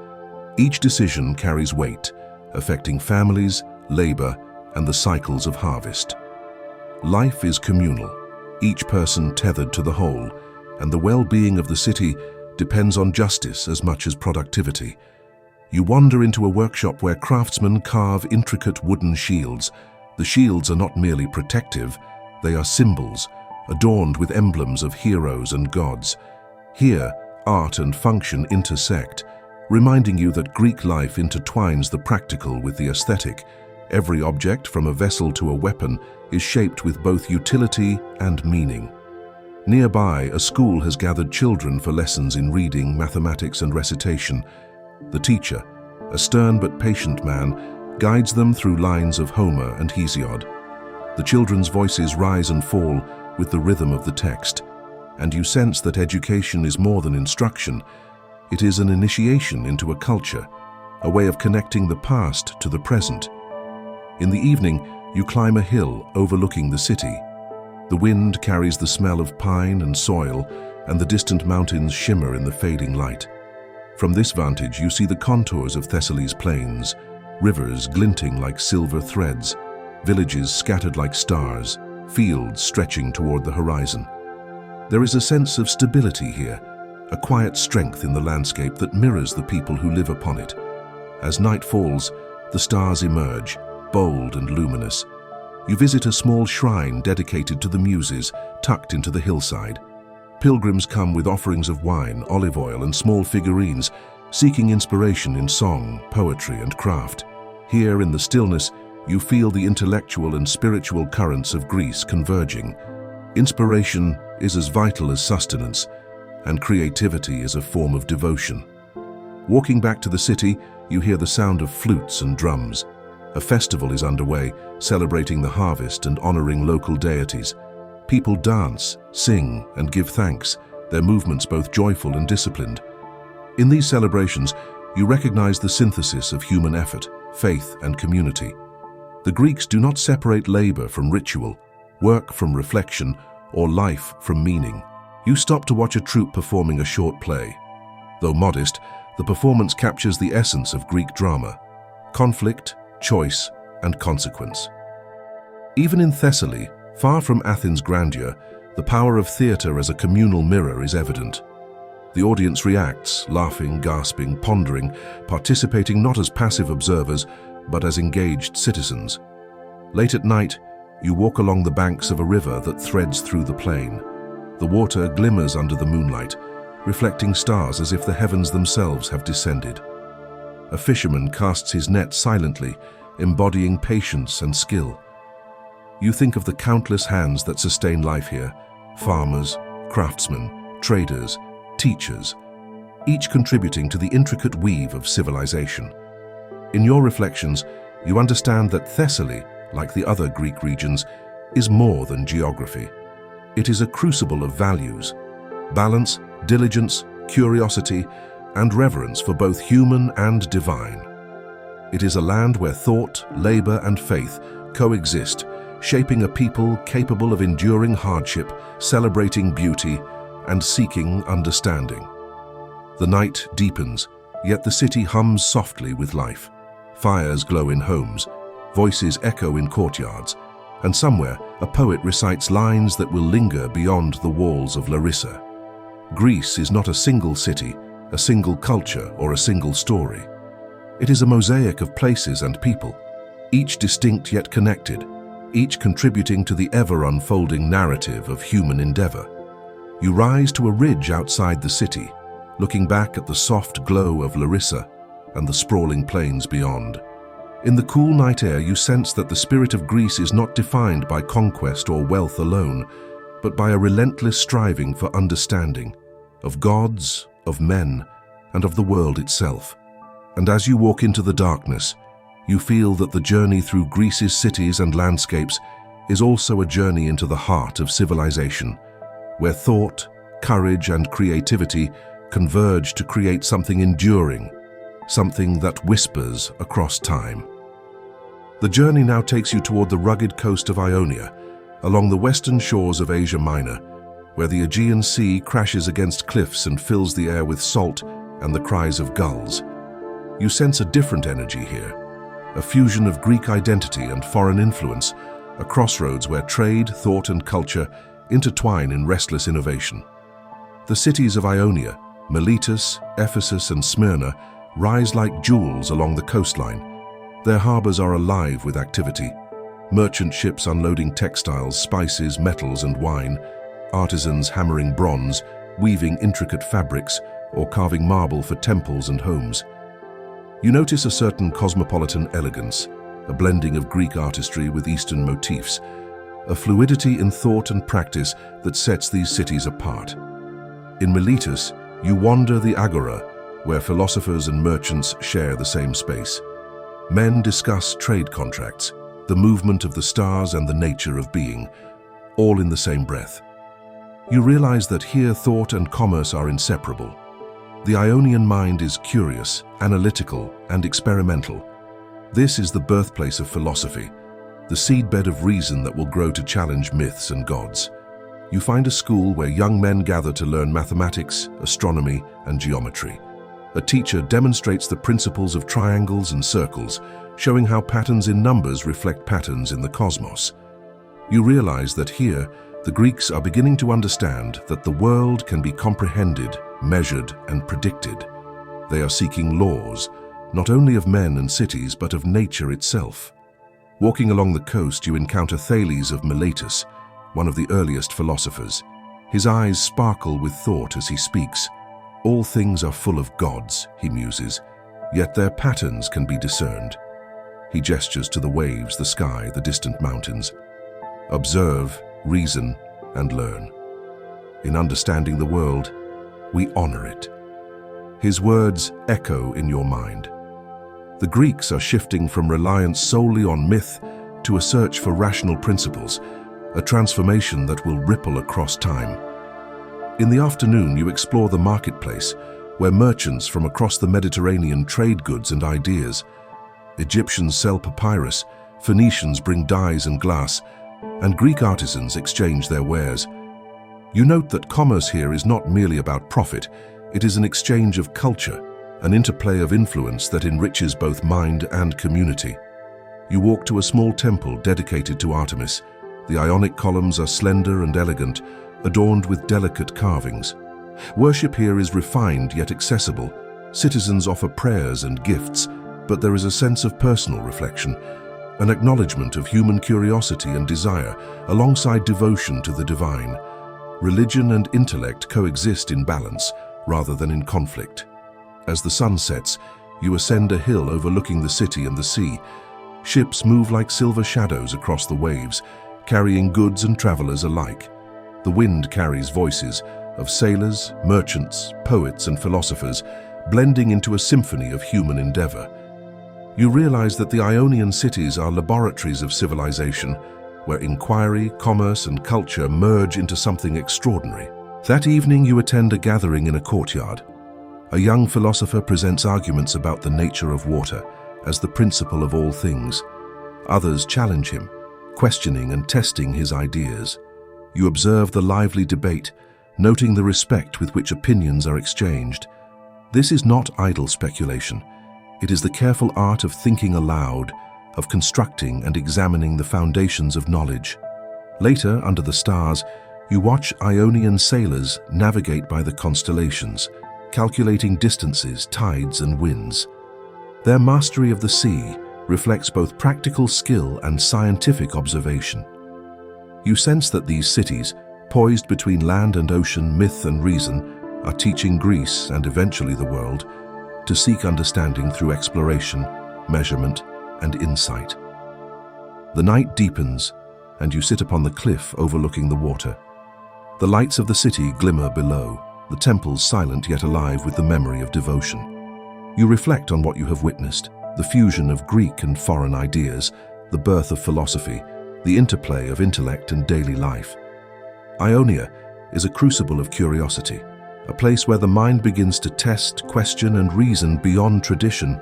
Each decision carries weight, affecting families, labor, and the cycles of harvest. Life is communal, each person tethered to the whole, and the well-being of the city depends on justice as much as productivity. You wander into a workshop where craftsmen carve intricate wooden shields. The shields are not merely protective, they are symbols, adorned with emblems of heroes and gods. Here, art and function intersect, reminding you that Greek life intertwines the practical with the aesthetic. Every object, from a vessel to a weapon, is shaped with both utility and meaning. Nearby, a school has gathered children for lessons in reading, mathematics, and recitation. The teacher, a stern but patient man, guides them through lines of Homer and Hesiod. The children's voices rise and fall with the rhythm of the text, and you sense that education is more than instruction. It is an initiation into a culture, a way of connecting the past to the present. In the evening, you climb a hill overlooking the city. The wind carries the smell of pine and soil, and the distant mountains shimmer in the fading light. From this vantage, you see the contours of Thessaly's plains, rivers glinting like silver threads, villages scattered like stars, fields stretching toward the horizon. There is a sense of stability here, a quiet strength in the landscape that mirrors the people who live upon it. As night falls, the stars emerge, bold and luminous. You visit a small shrine dedicated to the Muses, tucked into the hillside. Pilgrims come with offerings of wine, olive oil, and small figurines, seeking inspiration in song, poetry, and craft. Here in the stillness, you feel the intellectual and spiritual currents of Greece converging. Inspiration is as vital as sustenance, and creativity is a form of devotion. Walking back to the city, you hear the sound of flutes and drums. A festival is underway, celebrating the harvest and honoring local deities. People dance, sing, and give thanks, their movements both joyful and disciplined. In these celebrations, you recognize the synthesis of human effort, faith, and community. The Greeks do not separate labor from ritual, work from reflection, or life from meaning. You stop to watch a troupe performing a short play. Though modest, the performance captures the essence of Greek drama: conflict, choice, and consequence. Even in Thessaly, far from Athens' grandeur, the power of theatre as a communal mirror is evident. The audience reacts, laughing, gasping, pondering, participating not as passive observers, but as engaged citizens. Late at night, you walk along the banks of a river that threads through the plain. The water glimmers under the moonlight, reflecting stars as if the heavens themselves have descended. A fisherman casts his net silently, embodying patience and skill. You think of the countless hands that sustain life here: farmers, craftsmen, traders, teachers, each contributing to the intricate weave of civilization. In your reflections, you understand that Thessaly, like the other Greek regions, is more than geography. It is a crucible of values: balance, diligence, curiosity, and reverence for both human and divine. It is a land where thought, labor, and faith coexist, shaping a people capable of enduring hardship, celebrating beauty, and seeking understanding. The night deepens, yet the city hums softly with life. Fires glow in homes, voices echo in courtyards, and somewhere a poet recites lines that will linger beyond the walls of Larissa. Greece is not a single city, a single culture, or a single story. It is a mosaic of places and people, each distinct yet connected, each contributing to the ever-unfolding narrative of human endeavor. You rise to a ridge outside the city, looking back at the soft glow of Larissa and the sprawling plains beyond. In the cool night air, you sense that the spirit of Greece is not defined by conquest or wealth alone, but by a relentless striving for understanding of gods, of men, and of the world itself. And as you walk into the darkness, you feel that the journey through Greece's cities and landscapes is also a journey into the heart of civilization, where thought, courage, and creativity converge to create something enduring, something that whispers across time. The journey now takes you toward the rugged coast of Ionia, along the western shores of Asia Minor, where the Aegean Sea crashes against cliffs and fills the air with salt and the cries of gulls. You sense a different energy here, a fusion of Greek identity and foreign influence, a crossroads where trade, thought, and culture intertwine in restless innovation. The cities of Ionia, Miletus, Ephesus, and Smyrna rise like jewels along the coastline. Their harbors are alive with activity. Merchant ships unloading textiles, spices, metals, and wine, artisans hammering bronze, weaving intricate fabrics, or carving marble for temples and homes. You notice a certain cosmopolitan elegance, a blending of Greek artistry with Eastern motifs, a fluidity in thought and practice that sets these cities apart. In Miletus, you wander the agora, where philosophers and merchants share the same space. Men discuss trade contracts, the movement of the stars and the nature of being, all in the same breath. You realize that here thought and commerce are inseparable. The Ionian mind is curious, analytical, and experimental. This is the birthplace of philosophy, the seedbed of reason that will grow to challenge myths and gods. You find a school where young men gather to learn mathematics, astronomy, and geometry. A teacher demonstrates the principles of triangles and circles, showing how patterns in numbers reflect patterns in the cosmos. You realize that here, the Greeks are beginning to understand that the world can be comprehended, measured, and predicted. They are seeking laws, not only of men and cities, but of nature itself. Walking along the coast, you encounter Thales of Miletus, one of the earliest philosophers. His eyes sparkle with thought as he speaks. All things are full of gods, he muses, yet their patterns can be discerned. He gestures to the waves, the sky, the distant mountains. Observe, reason, and learn. In understanding the world, we honor it. His words echo in your mind. The Greeks are shifting from reliance solely on myth to a search for rational principles, a transformation that will ripple across time. In the afternoon, you explore the marketplace, where merchants from across the Mediterranean trade goods and ideas. Egyptians sell papyrus, Phoenicians bring dyes and glass, and Greek artisans exchange their wares. You note that commerce here is not merely about profit, it is an exchange of culture, an interplay of influence that enriches both mind and community. You walk to a small temple dedicated to Artemis. The Ionic columns are slender and elegant, adorned with delicate carvings. Worship here is refined yet accessible. Citizens offer prayers and gifts, but there is a sense of personal reflection, an acknowledgement of human curiosity and desire alongside devotion to the divine. Religion and intellect coexist in balance rather than in conflict. As the sun sets, you ascend a hill overlooking the city and the sea. Ships move like silver shadows across the waves, carrying goods and travelers alike. The wind carries voices of sailors, merchants, poets, and philosophers, blending into a symphony of human endeavor. You realize that the Ionian cities are laboratories of civilization, where inquiry, commerce, and culture merge into something extraordinary. That evening, you attend a gathering in a courtyard. A young philosopher presents arguments about the nature of water as the principle of all things. Others challenge him, questioning and testing his ideas. You observe the lively debate, noting the respect with which opinions are exchanged. This is not idle speculation. It is the careful art of thinking aloud, of constructing and examining the foundations of knowledge. Later, under the stars, you watch Ionian sailors navigate by the constellations, calculating distances, tides, and winds. Their mastery of the sea reflects both practical skill and scientific observation. You sense that these cities, poised between land and ocean, myth and reason, are teaching Greece and eventually the world to seek understanding through exploration, measurement, and insight. The night deepens, and you sit upon the cliff overlooking the water. The lights of the city glimmer below, the temples silent yet alive with the memory of devotion. You reflect on what you have witnessed, the fusion of Greek and foreign ideas, the birth of philosophy, the interplay of intellect and daily life. Ionia is a crucible of curiosity, a place where the mind begins to test, question, and reason beyond tradition.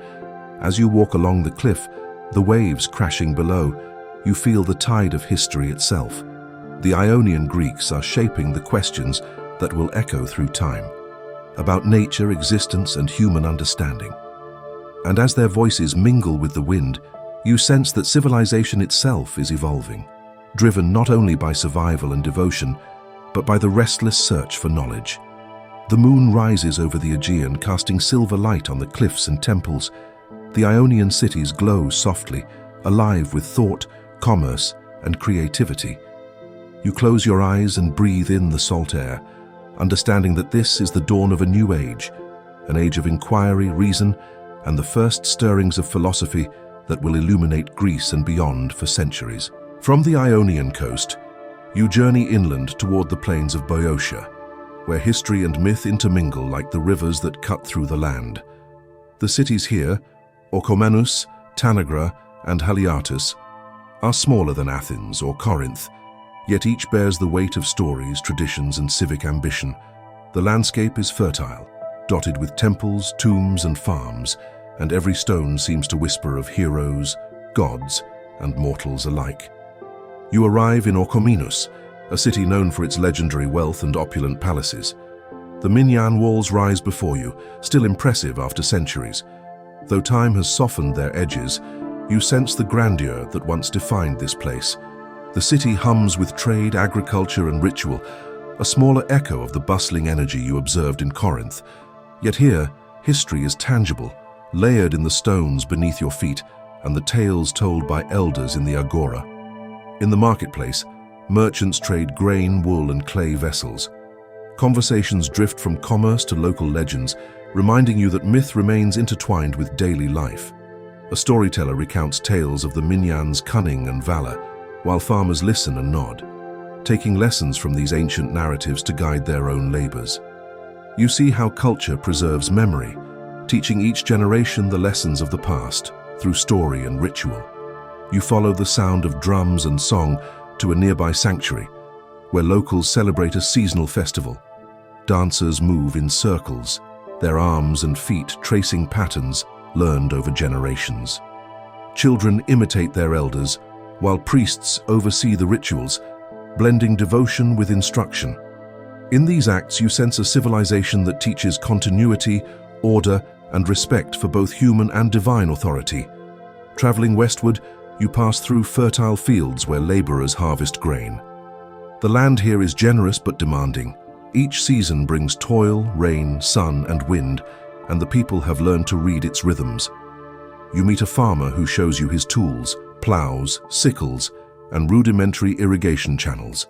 As you walk along the cliff, the waves crashing below, you feel the tide of history itself. The Ionian Greeks are shaping the questions that will echo through time, about nature, existence, and human understanding. And as their voices mingle with the wind, You sense that civilization itself is evolving, driven not only by survival and devotion, but by the restless search for knowledge. The moon rises over the Aegean, casting silver light on the cliffs and temples. The Ionian cities glow softly, alive with thought, commerce, and creativity. You close your eyes and breathe in the salt air, understanding that this is the dawn of a new age, an age of inquiry, reason, and the first stirrings of philosophy that will illuminate Greece and beyond for centuries. From the Ionian coast, you journey inland toward the plains of Boeotia, where history and myth intermingle like the rivers that cut through the land. The cities here, Orchomenus, Tanagra, and Haliartus, are smaller than Athens or Corinth, yet each bears the weight of stories, traditions, and civic ambition. The landscape is fertile, dotted with temples, tombs, and farms, and every stone seems to whisper of heroes, gods, and mortals alike. You arrive in Orchomenus, a city known for its legendary wealth and opulent palaces. The Minyan walls rise before you, still impressive after centuries. Though time has softened their edges, you sense the grandeur that once defined this place. The city hums with trade, agriculture, and ritual, a smaller echo of the bustling energy you observed in Corinth. Yet here, history is tangible, layered in the stones beneath your feet and the tales told by elders in the agora. In the marketplace, merchants trade grain, wool, and clay vessels. Conversations drift from commerce to local legends, reminding you that myth remains intertwined with daily life. A storyteller recounts tales of the Minyan's cunning and valor, while farmers listen and nod, taking lessons from these ancient narratives to guide their own labors. You see how culture preserves memory, teaching each generation the lessons of the past through story and ritual. You follow the sound of drums and song to a nearby sanctuary, where locals celebrate a seasonal festival. Dancers move in circles, their arms and feet tracing patterns learned over generations. Children imitate their elders, while priests oversee the rituals, blending devotion with instruction. In these acts, you sense a civilization that teaches continuity, order, and respect for both human and divine authority. Traveling westward, you pass through fertile fields where laborers harvest grain. The land here is generous but demanding. Each season brings toil, rain, sun, and wind, and the people have learned to read its rhythms. You meet a farmer who shows you his tools, plows, sickles, and rudimentary irrigation channels.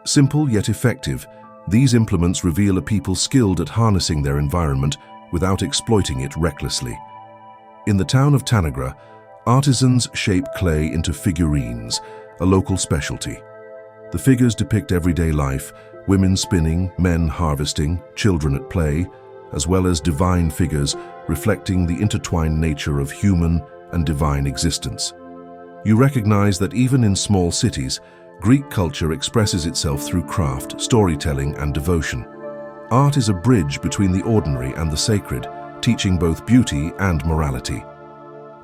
Simple yet effective, these implements reveal a people skilled at harnessing their environment without exploiting it recklessly. In the town of Tanagra, artisans shape clay into figurines, a local specialty. The figures depict everyday life, women spinning, men harvesting, children at play, as well as divine figures reflecting the intertwined nature of human and divine existence. You recognize that even in small cities, Greek culture expresses itself through craft, storytelling, and devotion. Art is a bridge between the ordinary and the sacred, teaching both beauty and morality.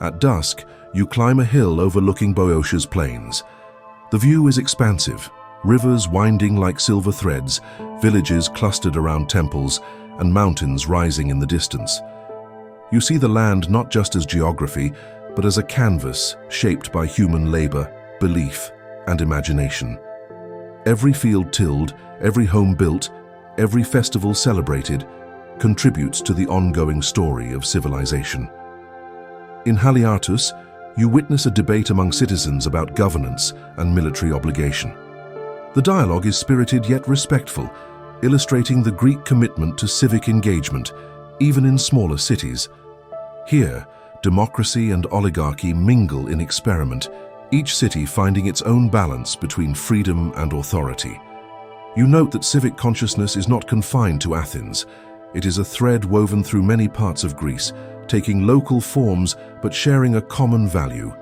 At dusk, you climb a hill overlooking Boeotia's plains. The view is expansive, rivers winding like silver threads, villages clustered around temples, and mountains rising in the distance. You see the land not just as geography, but as a canvas shaped by human labor, belief, and imagination. Every field tilled, every home built, every festival celebrated contributes to the ongoing story of civilization. In Haliartus, you witness a debate among citizens about governance and military obligation. The dialogue is spirited yet respectful, illustrating the Greek commitment to civic engagement, even in smaller cities. Here, democracy and oligarchy mingle in experiment, each city finding its own balance between freedom and authority. You note that civic consciousness is not confined to Athens. It is a thread woven through many parts of Greece, taking local forms but sharing a common value: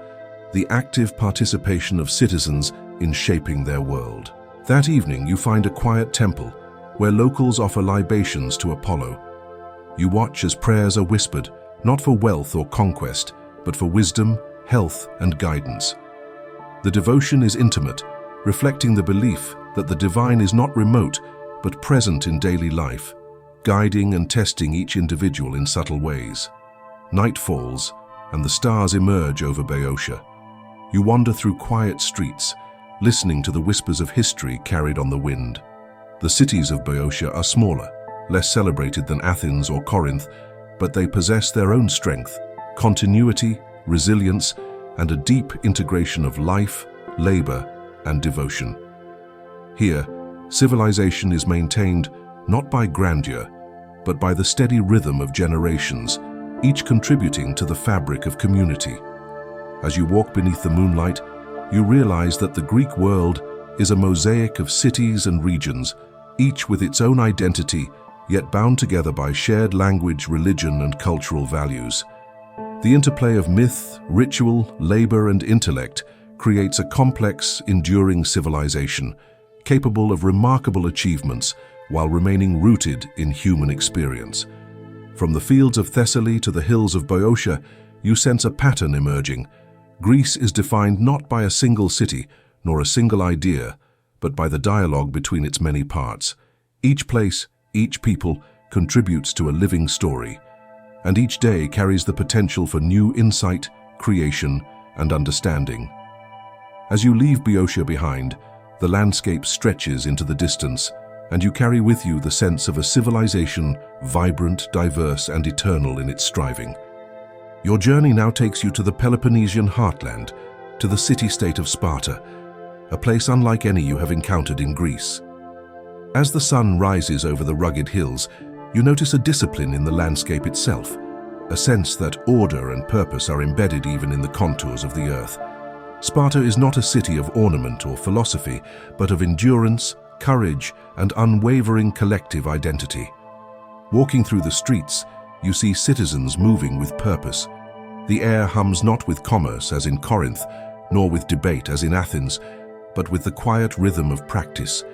the active participation of citizens in shaping their world. That evening, you find a quiet temple where locals offer libations to Apollo. You watch as prayers are whispered, not for wealth or conquest, but for wisdom, health, and guidance. The devotion is intimate, reflecting the belief that the divine is not remote, but present in daily life, guiding and testing each individual in subtle ways. Night falls, and the stars emerge over Boeotia. You wander through quiet streets, listening to the whispers of history carried on the wind. The cities of Boeotia are smaller, less celebrated than Athens or Corinth, but they possess their own strength, continuity, resilience, and a deep integration of life, labor, and devotion. Here, civilization is maintained not by grandeur, but by the steady rhythm of generations, each contributing to the fabric of community. As you walk beneath the moonlight, you realize that the Greek world is a mosaic of cities and regions, each with its own identity, yet bound together by shared language, religion, and cultural values. The interplay of myth, ritual, labor, and intellect creates a complex, enduring civilization, capable of remarkable achievements while remaining rooted in human experience. From the fields of Thessaly to the hills of Boeotia, you sense a pattern emerging. Greece is defined not by a single city nor a single idea, but by the dialogue between its many parts. Each place, each people contributes to a living story, and each day carries the potential for new insight, creation, and understanding. As you leave Boeotia behind, the landscape stretches into the distance, and you carry with you the sense of a civilization vibrant, diverse, and eternal in its striving. Your journey now takes you to the Peloponnesian heartland, to the city-state of Sparta, a place unlike any you have encountered in Greece. As the sun rises over the rugged hills, you notice a discipline in the landscape itself, a sense that order and purpose are embedded even in the contours of the earth. Sparta is not a city of ornament or philosophy, but of endurance, courage, and unwavering collective identity. Walking through the streets, you see citizens moving with purpose. The air hums not with commerce as in Corinth, nor with debate as in Athens, but with the quiet rhythm of practice.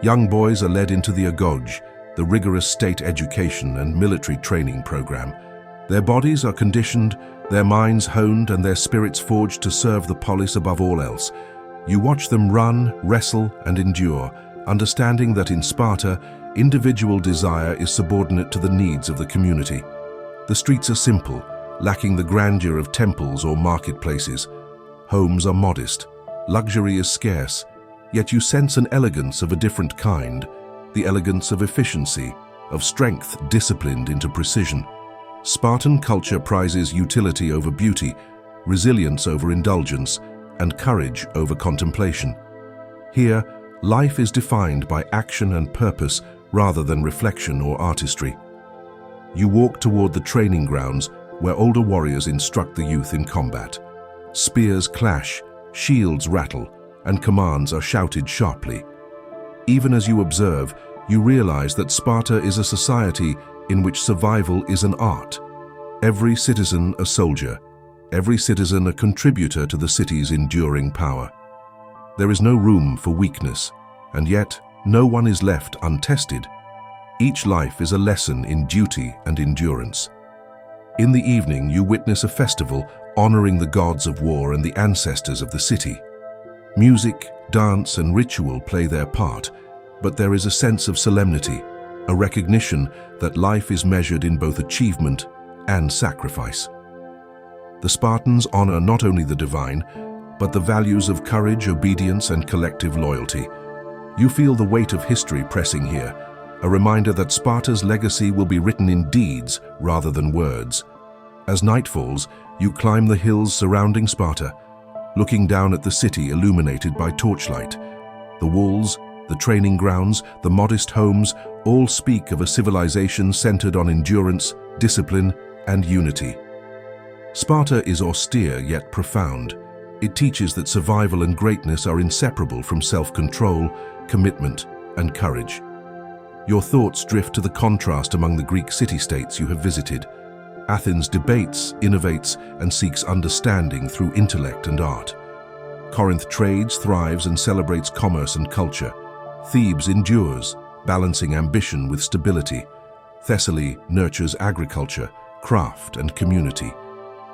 Young boys are led into the agoge, the rigorous state education and military training program. Their bodies are conditioned, their minds honed, and their spirits forged to serve the polis above all else. You watch them run, wrestle, and endure, understanding that in Sparta, individual desire is subordinate to the needs of the community. The streets are simple, lacking the grandeur of temples or marketplaces. Homes are modest, luxury is scarce, yet you sense an elegance of a different kind, the elegance of efficiency, of strength disciplined into precision. Spartan culture prizes utility over beauty, resilience over indulgence, and courage over contemplation. Here, life is defined by action and purpose rather than reflection or artistry. You walk toward the training grounds where older warriors instruct the youth in combat. Spears clash, shields rattle, and commands are shouted sharply. Even as you observe, you realize that Sparta is a society in which survival is an art. Every citizen a soldier, every citizen a contributor to the city's enduring power. There is no room for weakness, and yet no one is left untested. Each life is a lesson in duty and endurance. In the evening, you witness a festival honoring the gods of war and the ancestors of the city. Music, dance, and ritual play their part, but there is a sense of solemnity, a recognition that life is measured in both achievement and sacrifice. The Spartans honor not only the divine, but the values of courage, obedience, and collective loyalty. You feel the weight of history pressing here, a reminder that Sparta's legacy will be written in deeds rather than words. As night falls, you climb the hills surrounding Sparta, looking down at the city illuminated by torchlight. The walls, the training grounds, the modest homes all speak of a civilization centered on endurance, discipline, and unity. Sparta is austere yet profound. It teaches that survival and greatness are inseparable from self-control, commitment, and courage. Your thoughts drift to the contrast among the Greek city-states you have visited. Athens debates, innovates, and seeks understanding through intellect and art. Corinth trades, thrives, and celebrates commerce and culture. Thebes endures, balancing ambition with stability. Thessaly nurtures agriculture, craft, and community.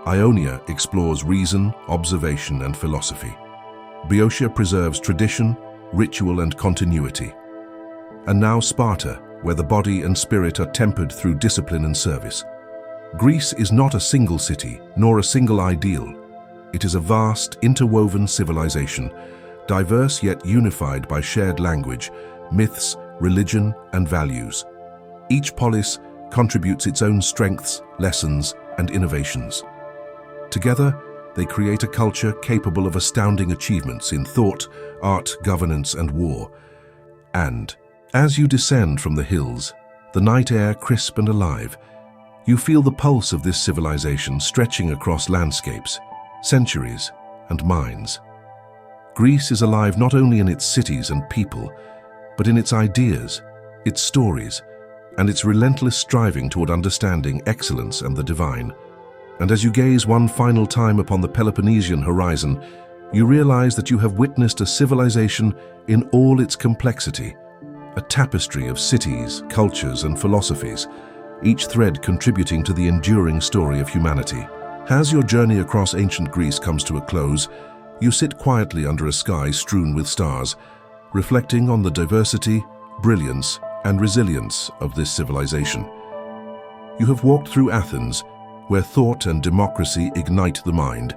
Ionia explores reason, observation, and philosophy. Boeotia preserves tradition, ritual, and continuity. And now Sparta, where the body and spirit are tempered through discipline and service. Greece is not a single city, nor a single ideal. It is a vast, interwoven civilization, diverse yet unified by shared language, myths, religion, and values. Each polis contributes its own strengths, lessons, and innovations. Together, they create a culture capable of astounding achievements in thought, art, governance, and war. And, as you descend from the hills, the night air crisp and alive, you feel the pulse of this civilization stretching across landscapes, centuries, and minds. Greece is alive not only in its cities and people, but in its ideas, its stories, and its relentless striving toward understanding excellence and the divine. And as you gaze one final time upon the Peloponnesian horizon, you realize that you have witnessed a civilization in all its complexity, a tapestry of cities, cultures, and philosophies, each thread contributing to the enduring story of humanity. As your journey across ancient Greece comes to a close, you sit quietly under a sky strewn with stars, reflecting on the diversity, brilliance, and resilience of this civilization. You have walked through Athens, where thought and democracy ignite the mind,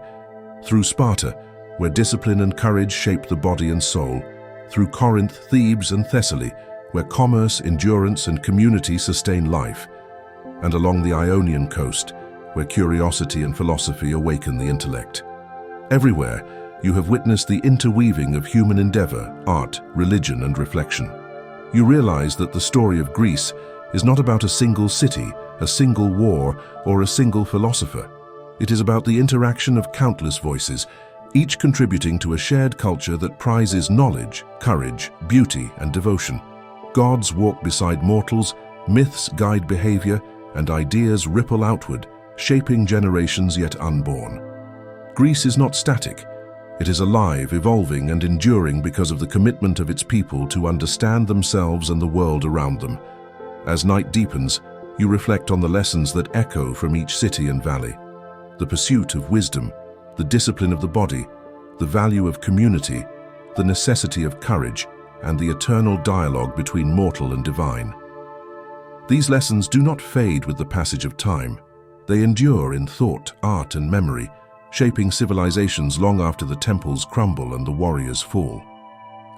through Sparta, where discipline and courage shape the body and soul, through Corinth, Thebes, and Thessaly, where commerce, endurance, and community sustain life, and along the Ionian coast, where curiosity and philosophy awaken the intellect. Everywhere, you have witnessed the interweaving of human endeavor, art, religion, and reflection. You realize that the story of Greece is not about a single city, a single war, or a single philosopher. It is about the interaction of countless voices, each contributing to a shared culture that prizes knowledge, courage, beauty, and devotion. Gods walk beside mortals, myths guide behavior, and ideas ripple outward, shaping generations yet unborn. Greece is not static. It is alive, evolving, and enduring because of the commitment of its people to understand themselves and the world around them. As night deepens, you reflect on the lessons that echo from each city and valley. The pursuit of wisdom, the discipline of the body, the value of community, the necessity of courage, and the eternal dialogue between mortal and divine. These lessons do not fade with the passage of time. They endure in thought, art, and memory, shaping civilizations long after the temples crumble and the warriors fall.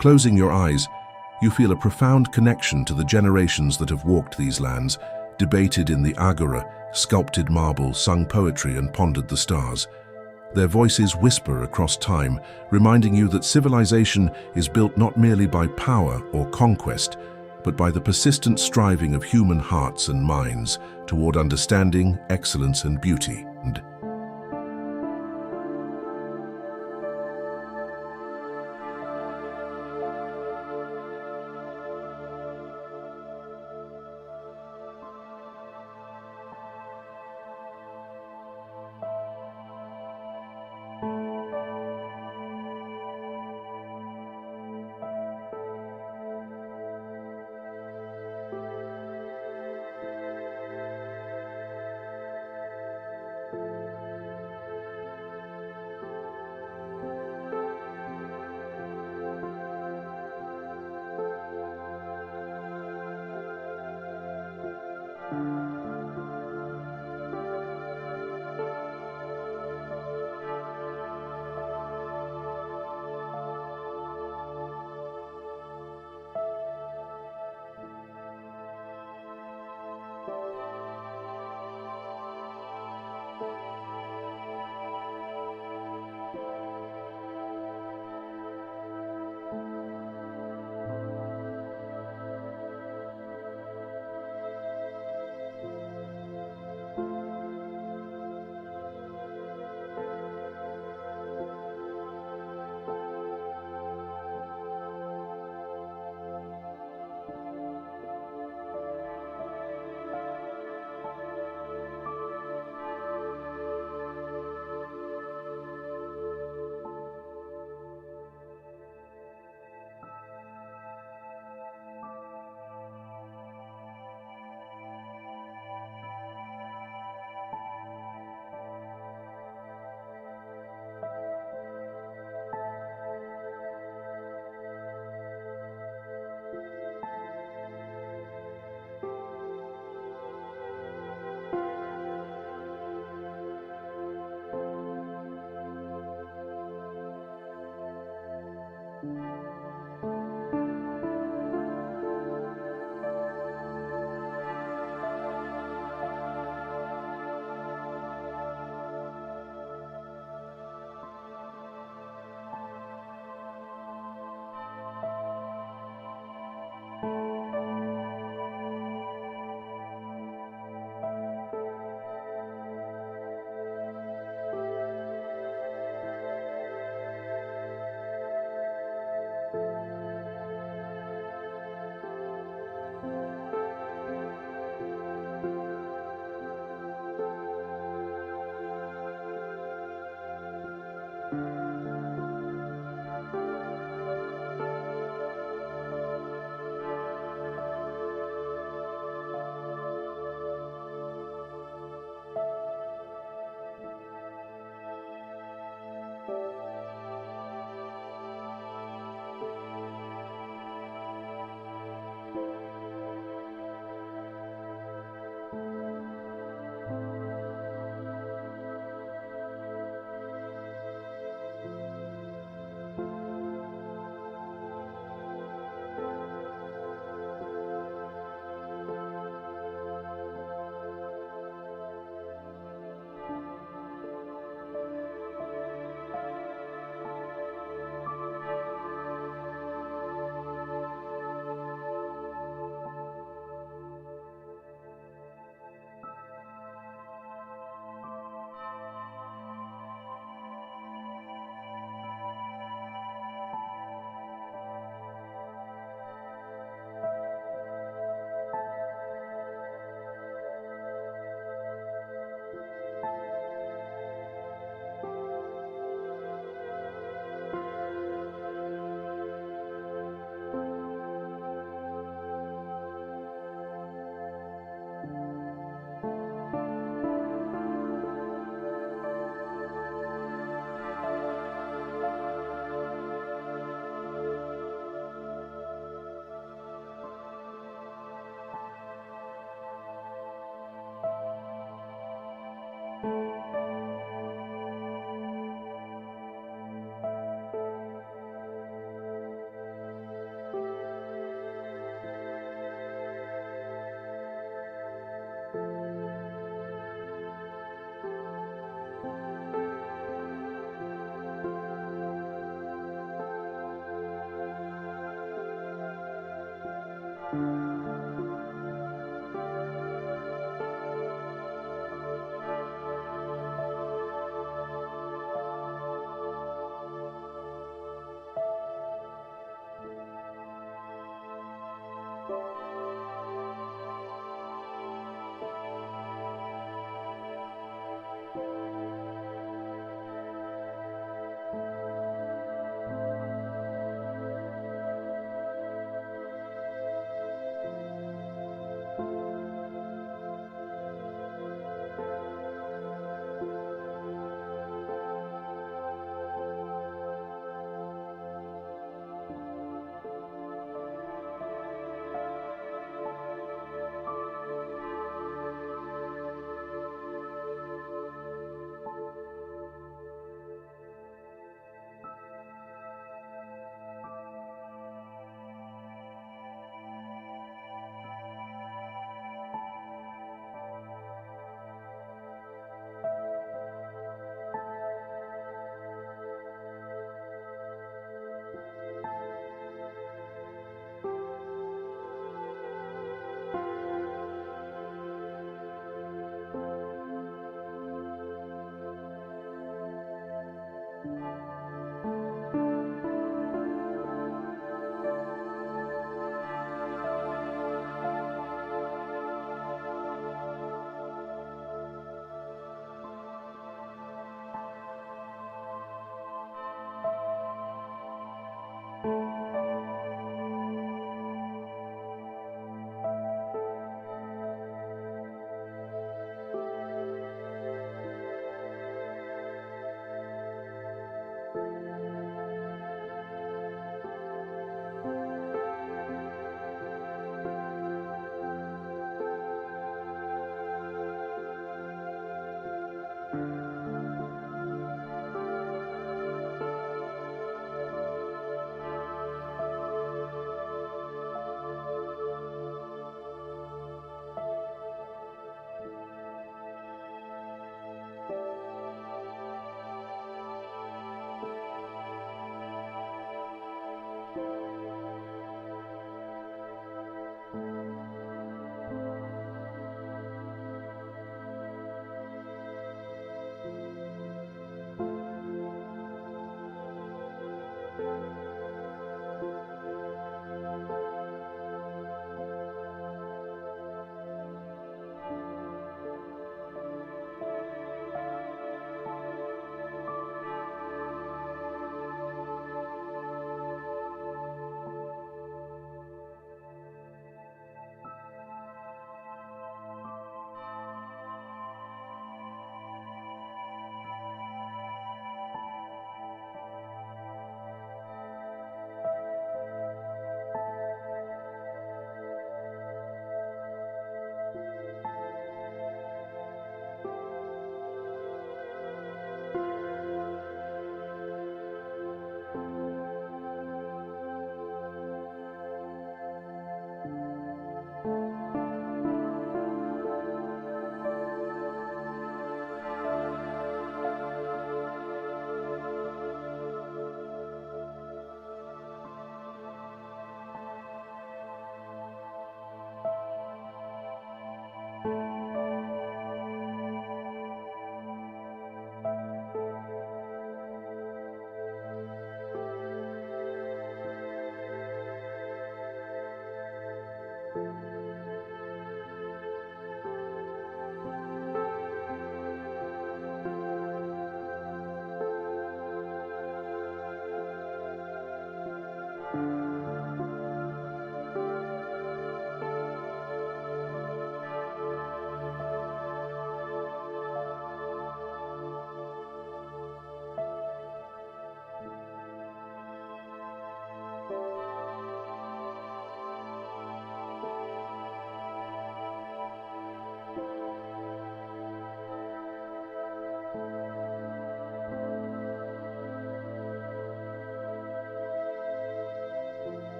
Closing your eyes, you feel a profound connection to the generations that have walked these lands, debated in the agora, sculpted marble, sung poetry, and pondered the stars. Their voices whisper across time, reminding you that civilization is built not merely by power or conquest, but by the persistent striving of human hearts and minds toward understanding, excellence, and beauty.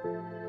you.